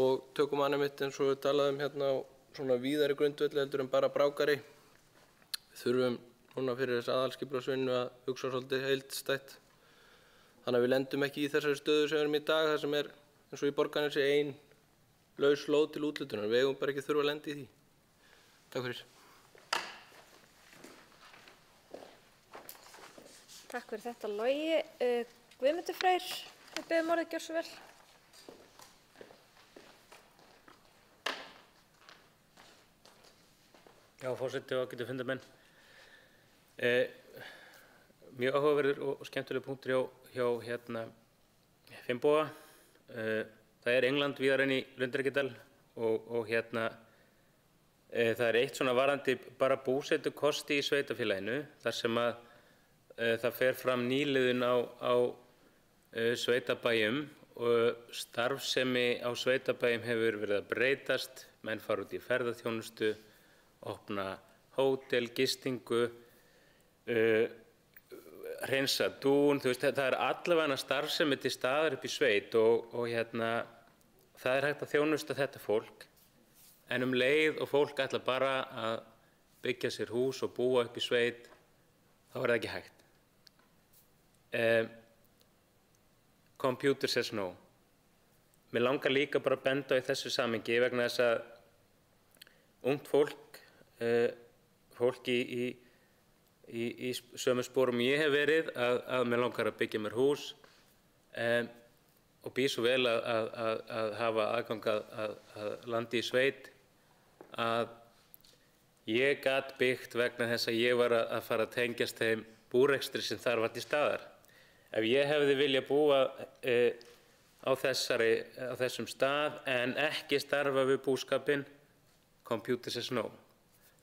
og tökum hann einmitt eins og við talaðum hérna á svona víðari grundvelli heldur en bara Brákari. Við þurfum núna fyrir þessa aðalskipulagsvinnu að hugsa svolítið heildstætt. Þannig að við lendum ekki í þessari stöðu sem við erum í dag, þar sem eins og í Borgarnesi ein laus lóð til úthlutunar. Við eigum bara ekki þurfa að lenda í því. Takk fyrir. Takk fyrir þetta, Logi. Guðmundur Freyr, uppið orðið. Gjörðu svo vel. Já, forseti og ágætu fundarmenn. Mjög áhugaverður og skemmtileg punktur hjá Finnboga. Það England víðar enn í Lundareykjadal og það eitt svona varðandi bara búsetukosti í sveitarfélaginu þar sem að það fer fram nýliðun á sveitabæjum og starfsemi á sveitabæjum hefur verið að breytast. Menn fara út í ferðaþjónustu, opna hótel, gistingu, hreinsa dún, það allavega starfsemi til staðar upp í sveit og það hægt að þjónusta þetta fólk, en leið og fólk ætla bara að byggja sér hús og búa upp í sveit, þá það ekki hægt. Computer says no. Mér langar líka bara að benda í þessu samhengi vegna þess að ungt fólk í sömu sporum ég hef verið að mér langar að byggja mér hús og býð svo vel að hafa aðgang að landi í sveit að ég gat byggt vegna þess að ég var að fara að tengjast þeim búrekstri sem þar var til staðar. Ef ég hefði viljað búa á þessum stað en ekki starfa við búskapinn, computer says no.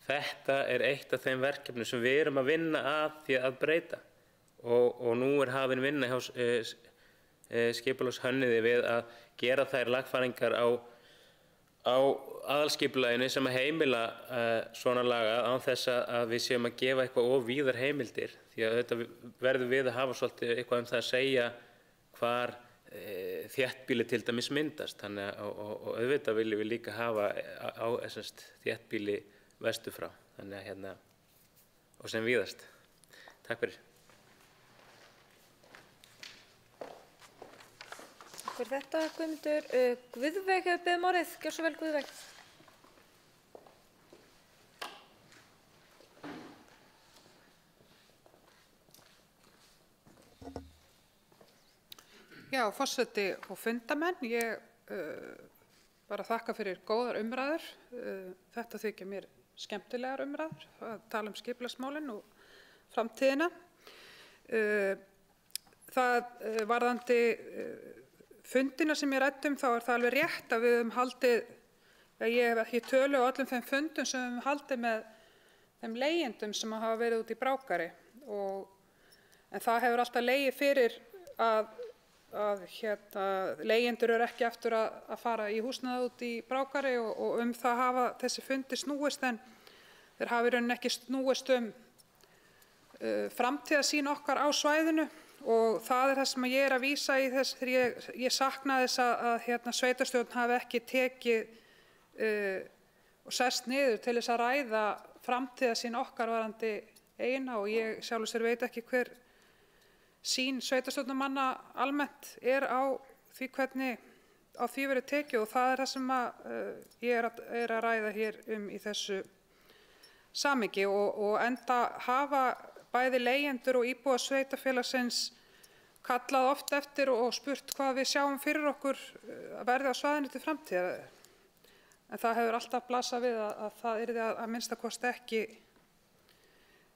Þetta eitt af þeim verkefnum sem við erum að vinna því að breyta og nú hafin vinna hjá skipulagshönnuði við að gera þær lagfæringar á aðalskipulaginu sem að heimila svona laga án þess að við séum að gefa eitthvað of víðar heimildir því að þetta verður við að hafa svolítið eitthvað það að segja hvar þéttbýli til dæmis myndast og auðvitað viljum við líka hafa þéttbýli vestur frá, þannig að og sem víðast. Takk fyrir. Takk fyrir þetta, Guðmundur. Guðveig hefur beðið orðið. Gjörðu svo vel, Guðveig. Já, forseti og fundamenn, ég bara þakka fyrir góðar umræður. Þetta þykja mér skemmtilegar umræður, að tala skipulagsmálin og framtíðina. Það varðandi fundina sem ég ræddi þá það alveg rétt að við höfum haldið, ég hef ekki tölu á öllum þeim fundum sem við höfum haldið með þeim leigjendum sem hafa verið út í Brákari en það hefur alltaf legið fyrir að leigjendur eru ekki aftur að fara í húsnæði út í Brákari og það hafa þessi fundi snúist en þeir hafa í rauninni ekki snúist framtíðarsýn okkar á svæðinu og það það sem ég að vísa í þess þegar ég sakna þess að sveitarstjórn hafi ekki tekið og sest niður til þess að ræða framtíðarsýn okkar varðandi eina og ég sjálfur sér veit ekki hver sýn sveitarstjórnarmanna almennt á því hvernig á því verið tekið og það það sem ég að ræða hér í þessu samhengi og enda hafa bæði leigjendur og íbúar sveitarfélagsins kallað oft eftir og spurt hvað við sjáum fyrir okkur að verði á svæðinu til framtíðar. En það hefur alltaf blasað við að það yrði að minnsta kosti ekki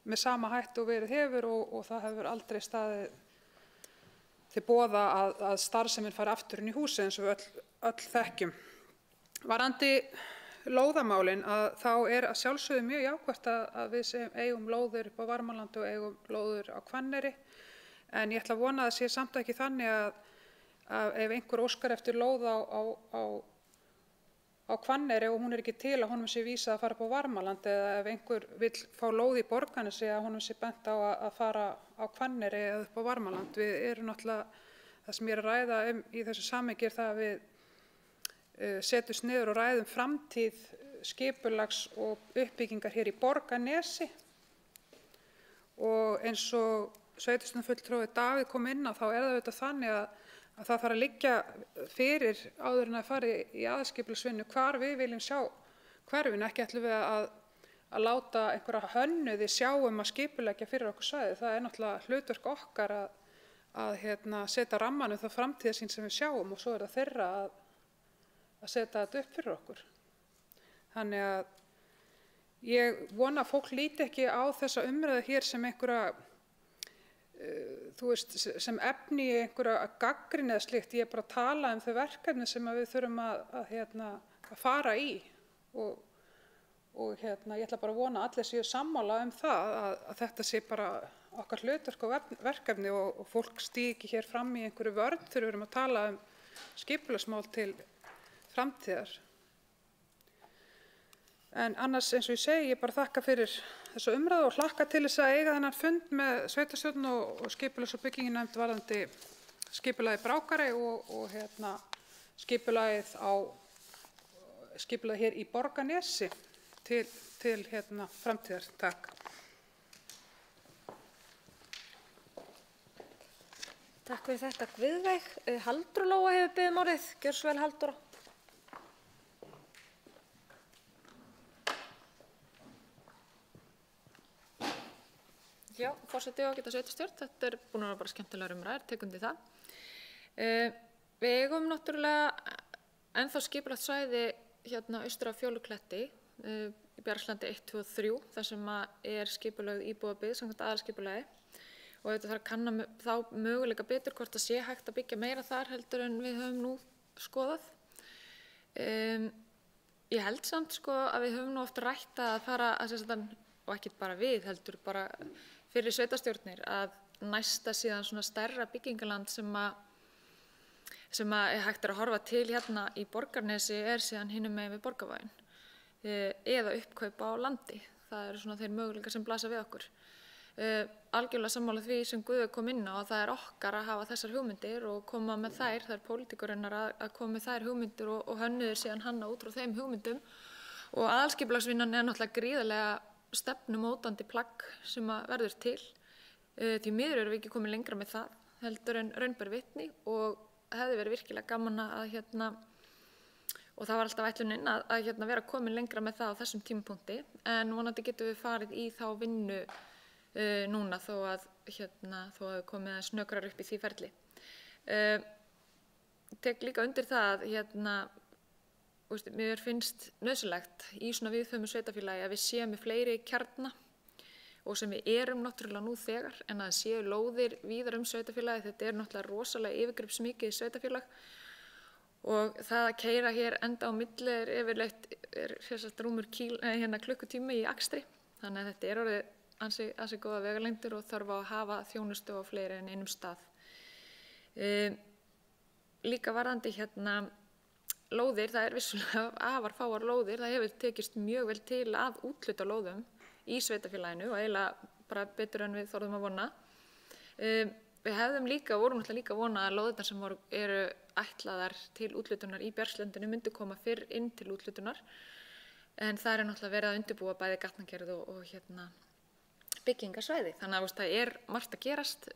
með sama hætti og verið hefur og það hefur aldrei staðið til boða að starfsemin fari aftur inn í húsið eins og við öll þekkjum. Varðandi lóðamálin þá að sjálfsögðu mjög jákvætt að við eigum lóðir upp á Varmalandi og eigum lóðir á Hvanneyri en ég ætla að vona að það sé samt ekki þannig að ef einhver óskar eftir lóð á Hvanneyri og hún ekki til að honum sé vísað að fara upp á Varmalandi eða ef einhver vill fá lóð í Borgarnesi að honum sé bent á að fara á Hvanneyri eða upp á Varmaland. Við erum náttúrulega, það sem ég að ræða í þessu samhengi það að við setjumst niður og ræðum framtíð skipulags og uppbyggingar hér í Borgarnesi og eins og sveitarstjórnarfulltrúi Davíð kom inn á þá það auðvitað þannig að það þarf að liggja fyrir áður en að fara í aðalskipulagsvinnu hvar við viljum sjá hverfin, ekki ætlum við að láta einhverja hönnuði sjá að skipuleggja fyrir okkur svæði. Það náttúrulega hlutverk okkar að setja ramman það framtíðarsýn sem við sjáum og svo það þeirra að setja þetta upp fyrir okkur. Þannig að ég vona að fólk líti ekki á þessa umræðu hér sem einhverja sem efni í einhverja gagnrýni eða slíkt. Ég bara að tala þau verkefni sem við þurfum að fara í og ég ætla bara að vona að allir séu sammála það að þetta sé bara okkar hlutverk og verkefni og fólk stígi ekki hér fram í einhverju vörn þegar við erum að tala skipulagsmál til framtíðar. En annars eins og ég segi, ég bara þakka fyrir þessu umræðu og hlakka til þess að eiga þennan fund með sveitarstjórn og skipulags- og byggingarnefnd varðandi skipulagið Brákari og skipulagið hér í Borgarnesi til framtíðar. Takk. Takk fyrir þetta Guðveig. Halldóra Lóa hefur beðið orðið. Gjörðu svo vel, Halldóra. Já, forseti og sveitarstjórn, þetta búin að vera bara skemmtilegar umræður, tek undir það. Við eigum náttúrulega ennþá skipulagt svæði hérna austur af Fjólukletti, í Bjargslandi 1, 2 og 3, þar sem skipulögð íbúðabyggð samkvæmt aðalskipulagi og þetta þarf að kanna þá möguleika betur hvort það sé hægt að byggja meira þar heldur en við höfum nú skoðað. Ég held samt að við höfum nú oft rætt að fara og ekki bara við heldur bara fyrir sveitarstjórnir að næsta síðan svona stærra byggingaland sem hægt að horfa til hérna í Borgarnesi síðan hinum megin við Borgarvæginn eða uppkaup á landi. Það eru svona þeir möguleikar sem blasa við okkur. Algjörlega sammála því sem Guðveig kom inn á að það okkar að hafa þessar hugmyndir og koma með þær, það pólitíkurinnar að koma með þær hugmyndir og hönnuðir síðan hanna út frá þeim hugmyndum og aðalskipulagsvinnan náttúrulega gríðarlega stefnumótandi plagg sem verður til. Því miður erum við ekki komin lengra með það heldur en raun ber vitni og hefði verið virkilega gaman að og það var alltaf ætlunin að vera komin lengra með það á þessum tímapunkti en vonandi getum við farið í þá vinnu núna þó að við komið aðeins snöggrar upp í því ferli. tek líka undir það að mér finnst nauðsynlegt í svona viðfömu sveitafélagi að við séum með fleiri kjarna og sem við erum náttúrulega nú þegar, en að séu lóðir víðar sveitafélagi. Þetta náttúrulega rosalega yfirgripsmikið sveitafélag og það að keyra hér enda á milli yfirleitt rúmur klukkutími í akstri. Þannig að þetta orðið ansi góða vegalengdir og þarf að hafa þjónustu á fleiri en einum stað. Líka varðandi lóðir, það vissulega afar fáar lóðir, það hefur tekist mjög vel til að úthluta lóðum í sveitafélaginu og eiginlega bara betur en við þorðum að vona. Við vorum náttúrulega líka að vona að lóðirnar sem eru ætlaðar til úthlutunar í Bjargslendinu myndu koma fyrr inn til úthlutunar, en það náttúrulega verið að undirbúa bæði gatnagerð og byggingarsvæði. Þannig að það margt að gerast.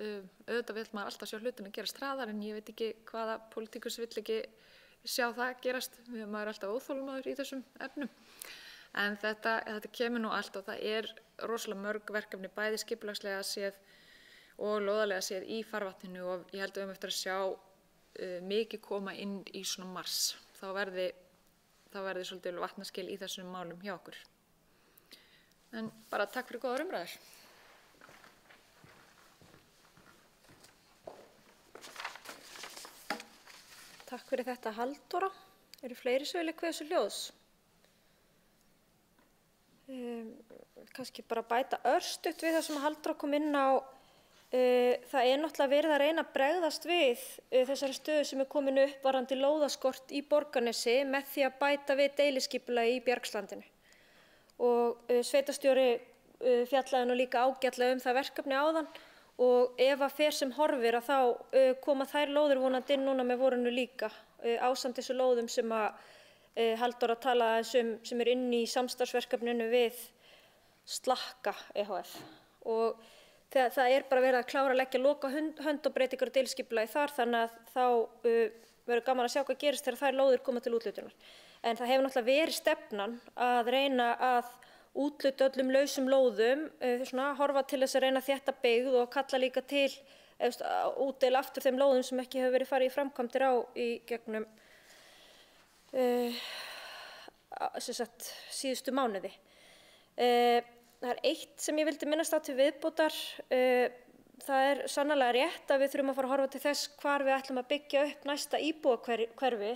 Auðvitað vill maður alltaf sjá hlutina gerast hraðar, en ég veit ekki hvaða pólitíkus vill ekki sjá það gerast. Maður alltaf óþolinmóður í þessum efnum. En þetta kemur nú allt og það rosalega mörg verkefni bæði skipulagslega séð og lóðarlega séð í farvatninu og ég held að við eftir að sjá mikið koma inn í svona mars. Þá verði svolítið vatnaskil í þessum málum hjá okkur. En bara takk fyrir góðar umræður. Takk fyrir þetta, Halldóra. Eru fleiri sem vilja kveða þessu ljóðs? Kannski bara bæta örstutt við það sem Halldóra kom inn á. Það náttúrulega verið að reyna að bregðast við þessari stöðu sem komin upp varðandi lóðaskort í Borgarnesi með því að bæta við deiliskipulagi í Bjargslandinu. Og sveitastjóri fjallaði nú líka ágætlega það verkefni áðan og ef að fer sem horfir að þá koma þær lóðir vonandi inn núna með vorinu líka ásamt þessu lóðum sem að Halldóra talaði sem inn í samstarfsverkefninu við Slakka EHF og það bara verið að klára að leggja loka hönd og breytingar og deiliskipulagi þar, þannig að þá verður gaman að sjá hvað gerist þegar þær lóðir koma til úthlutunar. En það hefur náttúrulega verið stefnan að reyna að úthluta öllum lausum lóðum, horfa til þess að reyna að þétta byggð og kalla líka til útdeila aftur þeim lóðum sem ekki hefur verið farið í framkvæmdir á í gegnum síðustu mánuði. Það eitt sem ég vildi minnast á til viðbótar. Það sannarlega rétt að við þurfum að fara að horfa til þess hvar við ætlum að byggja upp næsta íbúðahverfi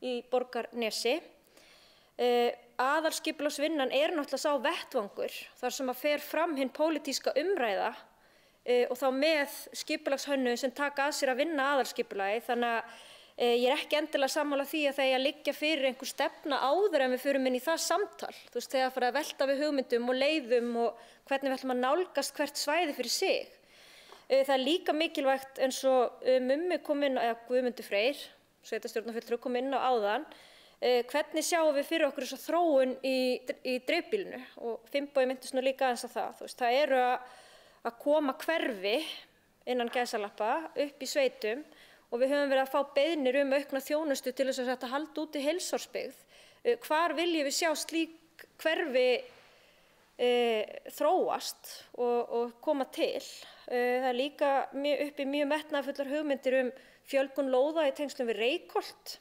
í Borgarnesi. Aðalskipulagsvinnan náttúrulega sá vettvangur þar sem að fer fram hin pólitíska umræða og þá með skipulagshönnuðum sem taka að sér að vinna aðalskipulagi. Þannig að ég ekki endilega sammála því að það að liggja fyrir einhver stefna áður en við förum inn í það samtal. Þú veist, þegar fara að velta við hugmyndum og leiðum og hvernig við ætlum að nálgast hvert svæði fyrir sig. Það líka mikilvægt eins og Mummi kom inn, eða Guðmundur Freyr, sveitarstjórnarfulltrúi kom inn á áðan, hvernig sjáum við fyrir okkur þessa þróun í dreifbýlinu og Finnbogi minntist nú líka aðeins á það. Þú veist, það að koma hverfi innan gæsalappa upp í sveitum og við höfum verið að fá beiðnir aukna þjónustu til þess að halda út í heilsársbyggð. Hvar viljum við sjá slík hverfi þróast og koma til? Það líka uppi mjög metnaðarfullar hugmyndir fjölgun lóða í tengslum við Reykholt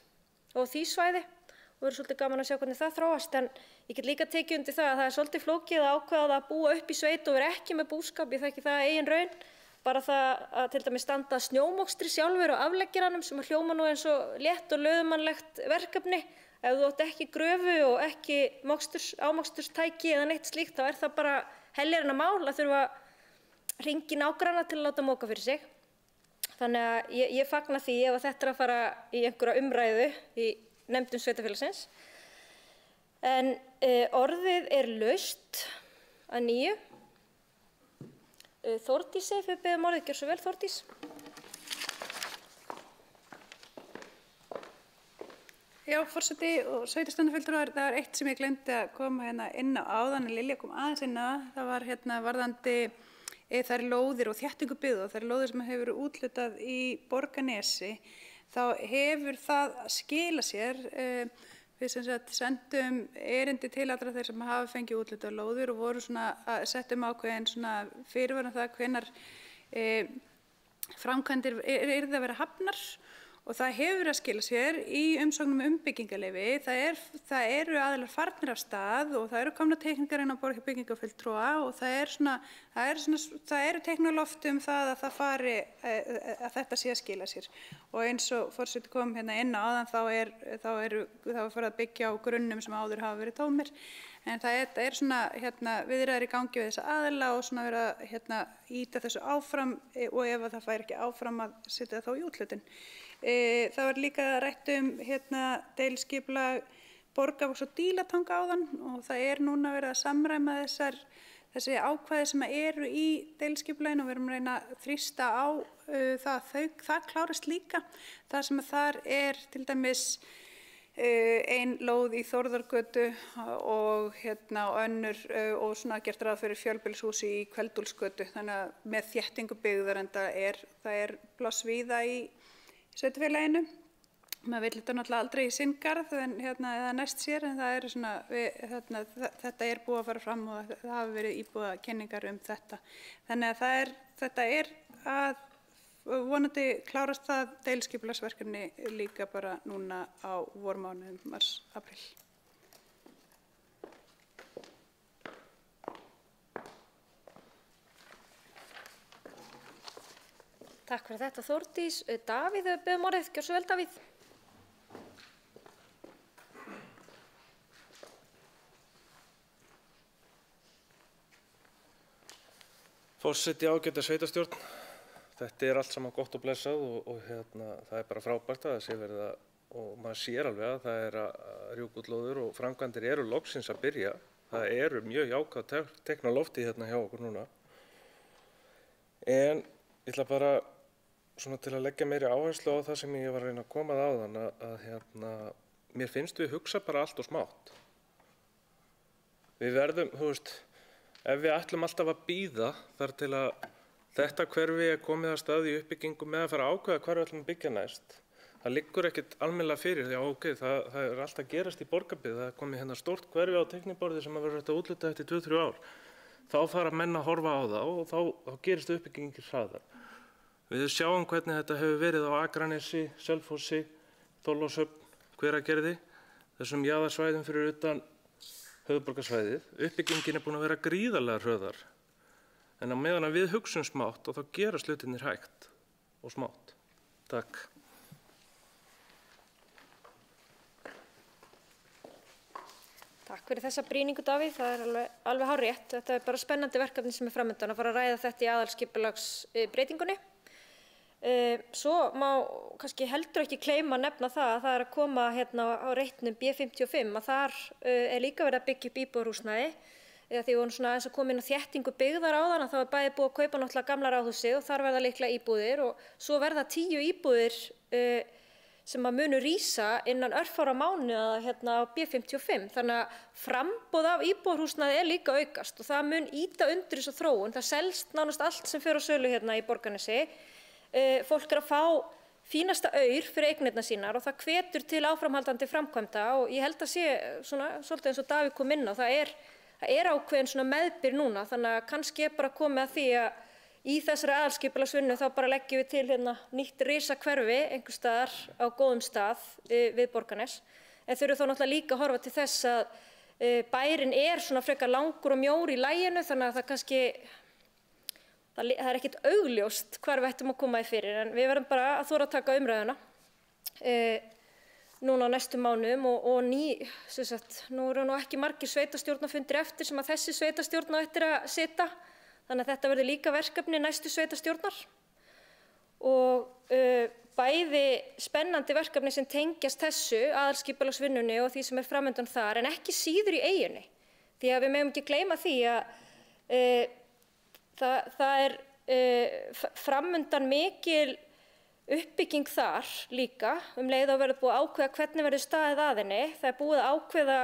og því svæði og verður svolítið gaman að sjá hvernig það þróast. En ég get líka tekið undir það að það svolítið flókið að ákveða að búa upp í sveit og vera ekki með búskap. Ég þekki það eigin raun. Bara það að til dæmis standa snjómokstri sjálfur á afleggjaranum sem að hljóma nú eins og létt og löðmannlegt verkefni. Ef þú átt ekki gröfu og ekki ámoksturstæki eða neitt slíkt, þá það bara heljarina mál að þurfa að hringja í nágranna til að láta moka fyrir sig. Þannig að ég fagna því ef þetta að fara í einhverja umræðu í nefndum sveitarfélagsins. En orðið laust að nýju. Þórdís, við beðum orðið, gjör svo vel, Þórdís. Já, forseti og sveitarstjórnarfulltrúar, það var eitt sem ég glemdi að koma inn á áðan, en Lilja kom aðeins inn á. Það var varðandi þær lóðir og þéttingu byggð og þær lóðir sem hefur verið úthlutað í Borgarnesi. Þá hefur það skilað sér. Við sendum erindi til allra þeir sem hafa fengið úthlutað lóðir og voru settum ákveðin fyrirvara það hvenær framkvæmdir yrðu að vera hafnar Og það hefur að skila sér í umsóknum byggingarleyfi. Það eru aðilar farnir af stað og það eru komna teikningar inn á borð hjá byggingarfulltrúa og það eru teikningar á lofti það að að þetta sé að skila sér. Og eins og forseti kom hérna inn á áðan þá er farið að byggja á grunnum sem áður hafa verið tómir. En það er viðræður í gangi við þessa aðila og verið að ýta þessu áfram og ef það fær ekki áfram að setja þá í úthlutun. Það var líka rætt deiliskipulag Borgarvogs og Dílatanga áðan og það er núna verið að samræma þessi ákvæði sem eru í deiliskipulaginu og við erum að reyna að þrýsta á það klárist líka. Það sem þar er til dæmis ein lóð í Þórðargötu og önnur og gert ráð fyrir fjölbýlishúsi í Kveldúlsgötu, þannig að með þéttingu byggðar en það er pláss víða í sveitarfélaginu. Maður vill þetta náttúrulega aldrei í sinn garð eða næst sér, en þetta er búið að fara fram og það hafa verið íbúðakynningar þetta. Þannig að þetta er að vonandi klárast það deiliskipulagsverkefni líka bara núna á vormánuðum, mars, apríl. Takk fyrir þetta, Þórdís. Davíð, biðjum orðið. Gjörðu svo vel, Davíð. Forseti, ágæta sveitarstjórn. Þetta er allt saman gott og blessað og það er bara frábært að það sé verið og maður sér alveg að það er að rjúka út lóðir og framkvæmdir eru loksins að byrja. Það eru mjög jákvæð teikn á lofti hjá okkur núna. En ég ætla bara til að leggja meiri áherslu á það sem ég var að reyna að koma að áðan að mér finnst við hugsa bara allt og smátt. Við verðum, ef við ætlum alltaf að bíða þar til að þetta hverfi er komið að stað í uppbyggingu með að fara að ákveða hvar við ætlum að byggja næst. Það liggur ekkert almennilega fyrir því að það er allt að gerast í Borgarbyggð. Það er komið stórt hverfi á teikniborði sem verður hægt að úthluta eftir 2-3 ár. Þá fara menn að horfa á það og þá gerist uppbyggingin hraðar. Við sjáum hvernig þetta hefur verið á Akranesi, Selfossi, Þorlákshöfn, Hveragerði, þessum jaðarsvæðum fyrir utan höfuðborgarsvæðið. Uppbyggingin er búin að vera gríðarlega hröðar. En á meðan að við hugsum smátt og þá gerast hlutirnir hægt og smátt. Takk. Takk fyrir þessa brýningu, Davíð. Það er alveg hárrétt. Þetta er bara spennandi verkefni sem er framöndan að fara að ræða þetta í aðalskipulagsbreytingunni. Svo má kannski heldur ekki gleyma að nefna það að það er að koma á reitnum B55 að þar er líka verið að byggja upp íbúðarhúsnæði. Því við vorum aðeins að koma inn á þéttingu byggðar áðan að það var bæði búið að kaupa náttúrulega gamla ráðhúsið og þar verða líklega íbúðir og svo verða 10 íbúðir sem að munu rísa innan örfára mánuða á B55. Þannig að framboð af íbúðarhúsnæði er líka aukast og það mun ýta undir þessu þróun. Það selst nánast allt sem fer á sölu í Borgarnesi. Fólk er að fá fínasta aur fyrir eignirnar sínar og það hvetur til áframhaldandi framkvæmda og ég held að sé svolítið eins og Davíð kom inn á. Það er ákveðin meðbyr núna, þannig að kannski er bara komið að því að í þessari aðalskipulagsvinnu þá bara leggjum við til nýtt risahverfi einhvers staðar á góðum stað við Borgarnes. En þurfum þá náttúrulega líka að horfa til þess að bærinn er frekar langur og mjór í laginu, þannig að það kannski það er ekkert augljóst hvar við ættum að koma í fyrir, en við verðum bara að þora að taka umræðuna núna á næstu mánuðum og nú eru ekki margir sveitarstjórnarfundir eftir sem að þessi sveitarstjórn á eftir að sitja, þannig að þetta verður líka verkefni næstu sveitarstjórnar og bæði spennandi verkefni sem tengjast þessu aðalskipulagsvinnunni og því sem er framöndan þar, en ekki síður í eyjunni, því að við megum ekki gleyma því að það er framöndan mikil uppbygging þar líka, leið að verður búið að ákveða hvernig verður staðið að henni. Það er búið að ákveða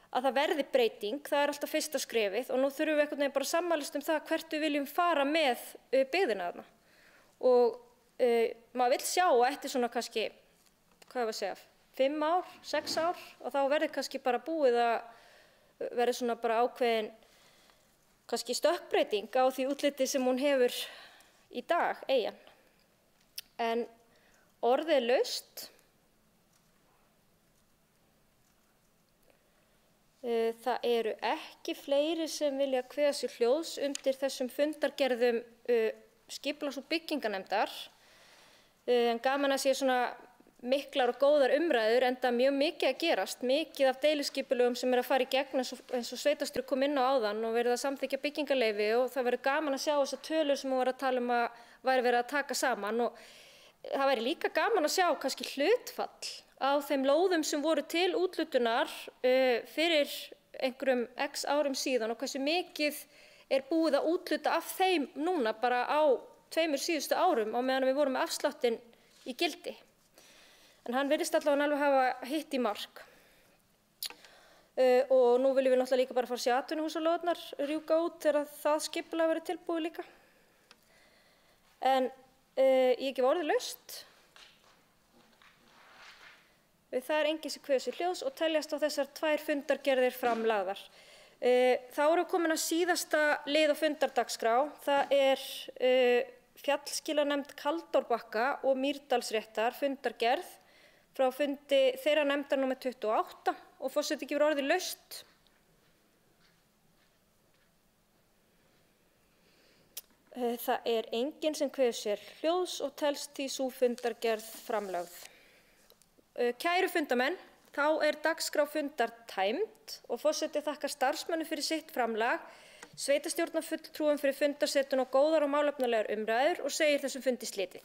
að það verði breyting, það er alltaf fyrsta skrefið og nú þurfum við einhvern veginn bara að sammælast það hvert við viljum fara með byggðina þarna. Og maður vill sjá að eftir kannski, 5 ár, 6 ár og þá verður kannski bara búið að verður bara ákveðin kannski stökkbreyting á því útliti sem hún hefur í dag, eyjan. En Orðið er laust. Það eru ekki fleiri sem vilja kveða sér hljóðs undir þessum fundargerðum skipulags- og byggingarnefndar. En gaman að sé svona miklar og góðar umræður, enda mjög mikið að gerast, mikið af deiliskipulögum sem að fara í gegn eins og sveitarstjóri kom inn á áðan og verið að samþykkja byggingarleyfi og það verður gaman að sjá þessar tölur sem hún var að tala um að væri verið að taka saman og það væri líka gaman að sjá kannski hlutfall á þeim lóðum sem voru til úthlutunar fyrir einhverjum x árum síðan og hversu mikið er búið að úthluta af þeim núna bara á 2 síðustu árum á meðan við vorum með afsláttinn í gildi. En hann virðist allavega alveg hafa hitt í mark. Og nú viljum við náttúrulega líka bara fara að sjá atvinnuhúsalóðirnar rjúka út þegar það skipulag verið tilbúið líka. En ég gef orðið laust. Það er enginn sem kveður sér hljóðs og teljast á þessar 2 fundargerðir framlagðar. Þá erum við komin að síðasta lið á fundardagskrá. Það er fjallskilanefnd Kaldárbakka og Mýrdalsréttar fundargerð frá fundi þeirra nefndar nr. 28 og forseti gefur orðið laust. Það er enginn sem kveður sér hljóðs og telst því sú fundargerð framlögð. Kæru fundamenn, þá er dagskrá fundar tæmd og forseti þakkar starfsmönnum fyrir sitt framlag, sveitarstjórnarfulltrúum fyrir fundarsetun og góðar og málefnalegar umræður og segir þessum fundi slitið.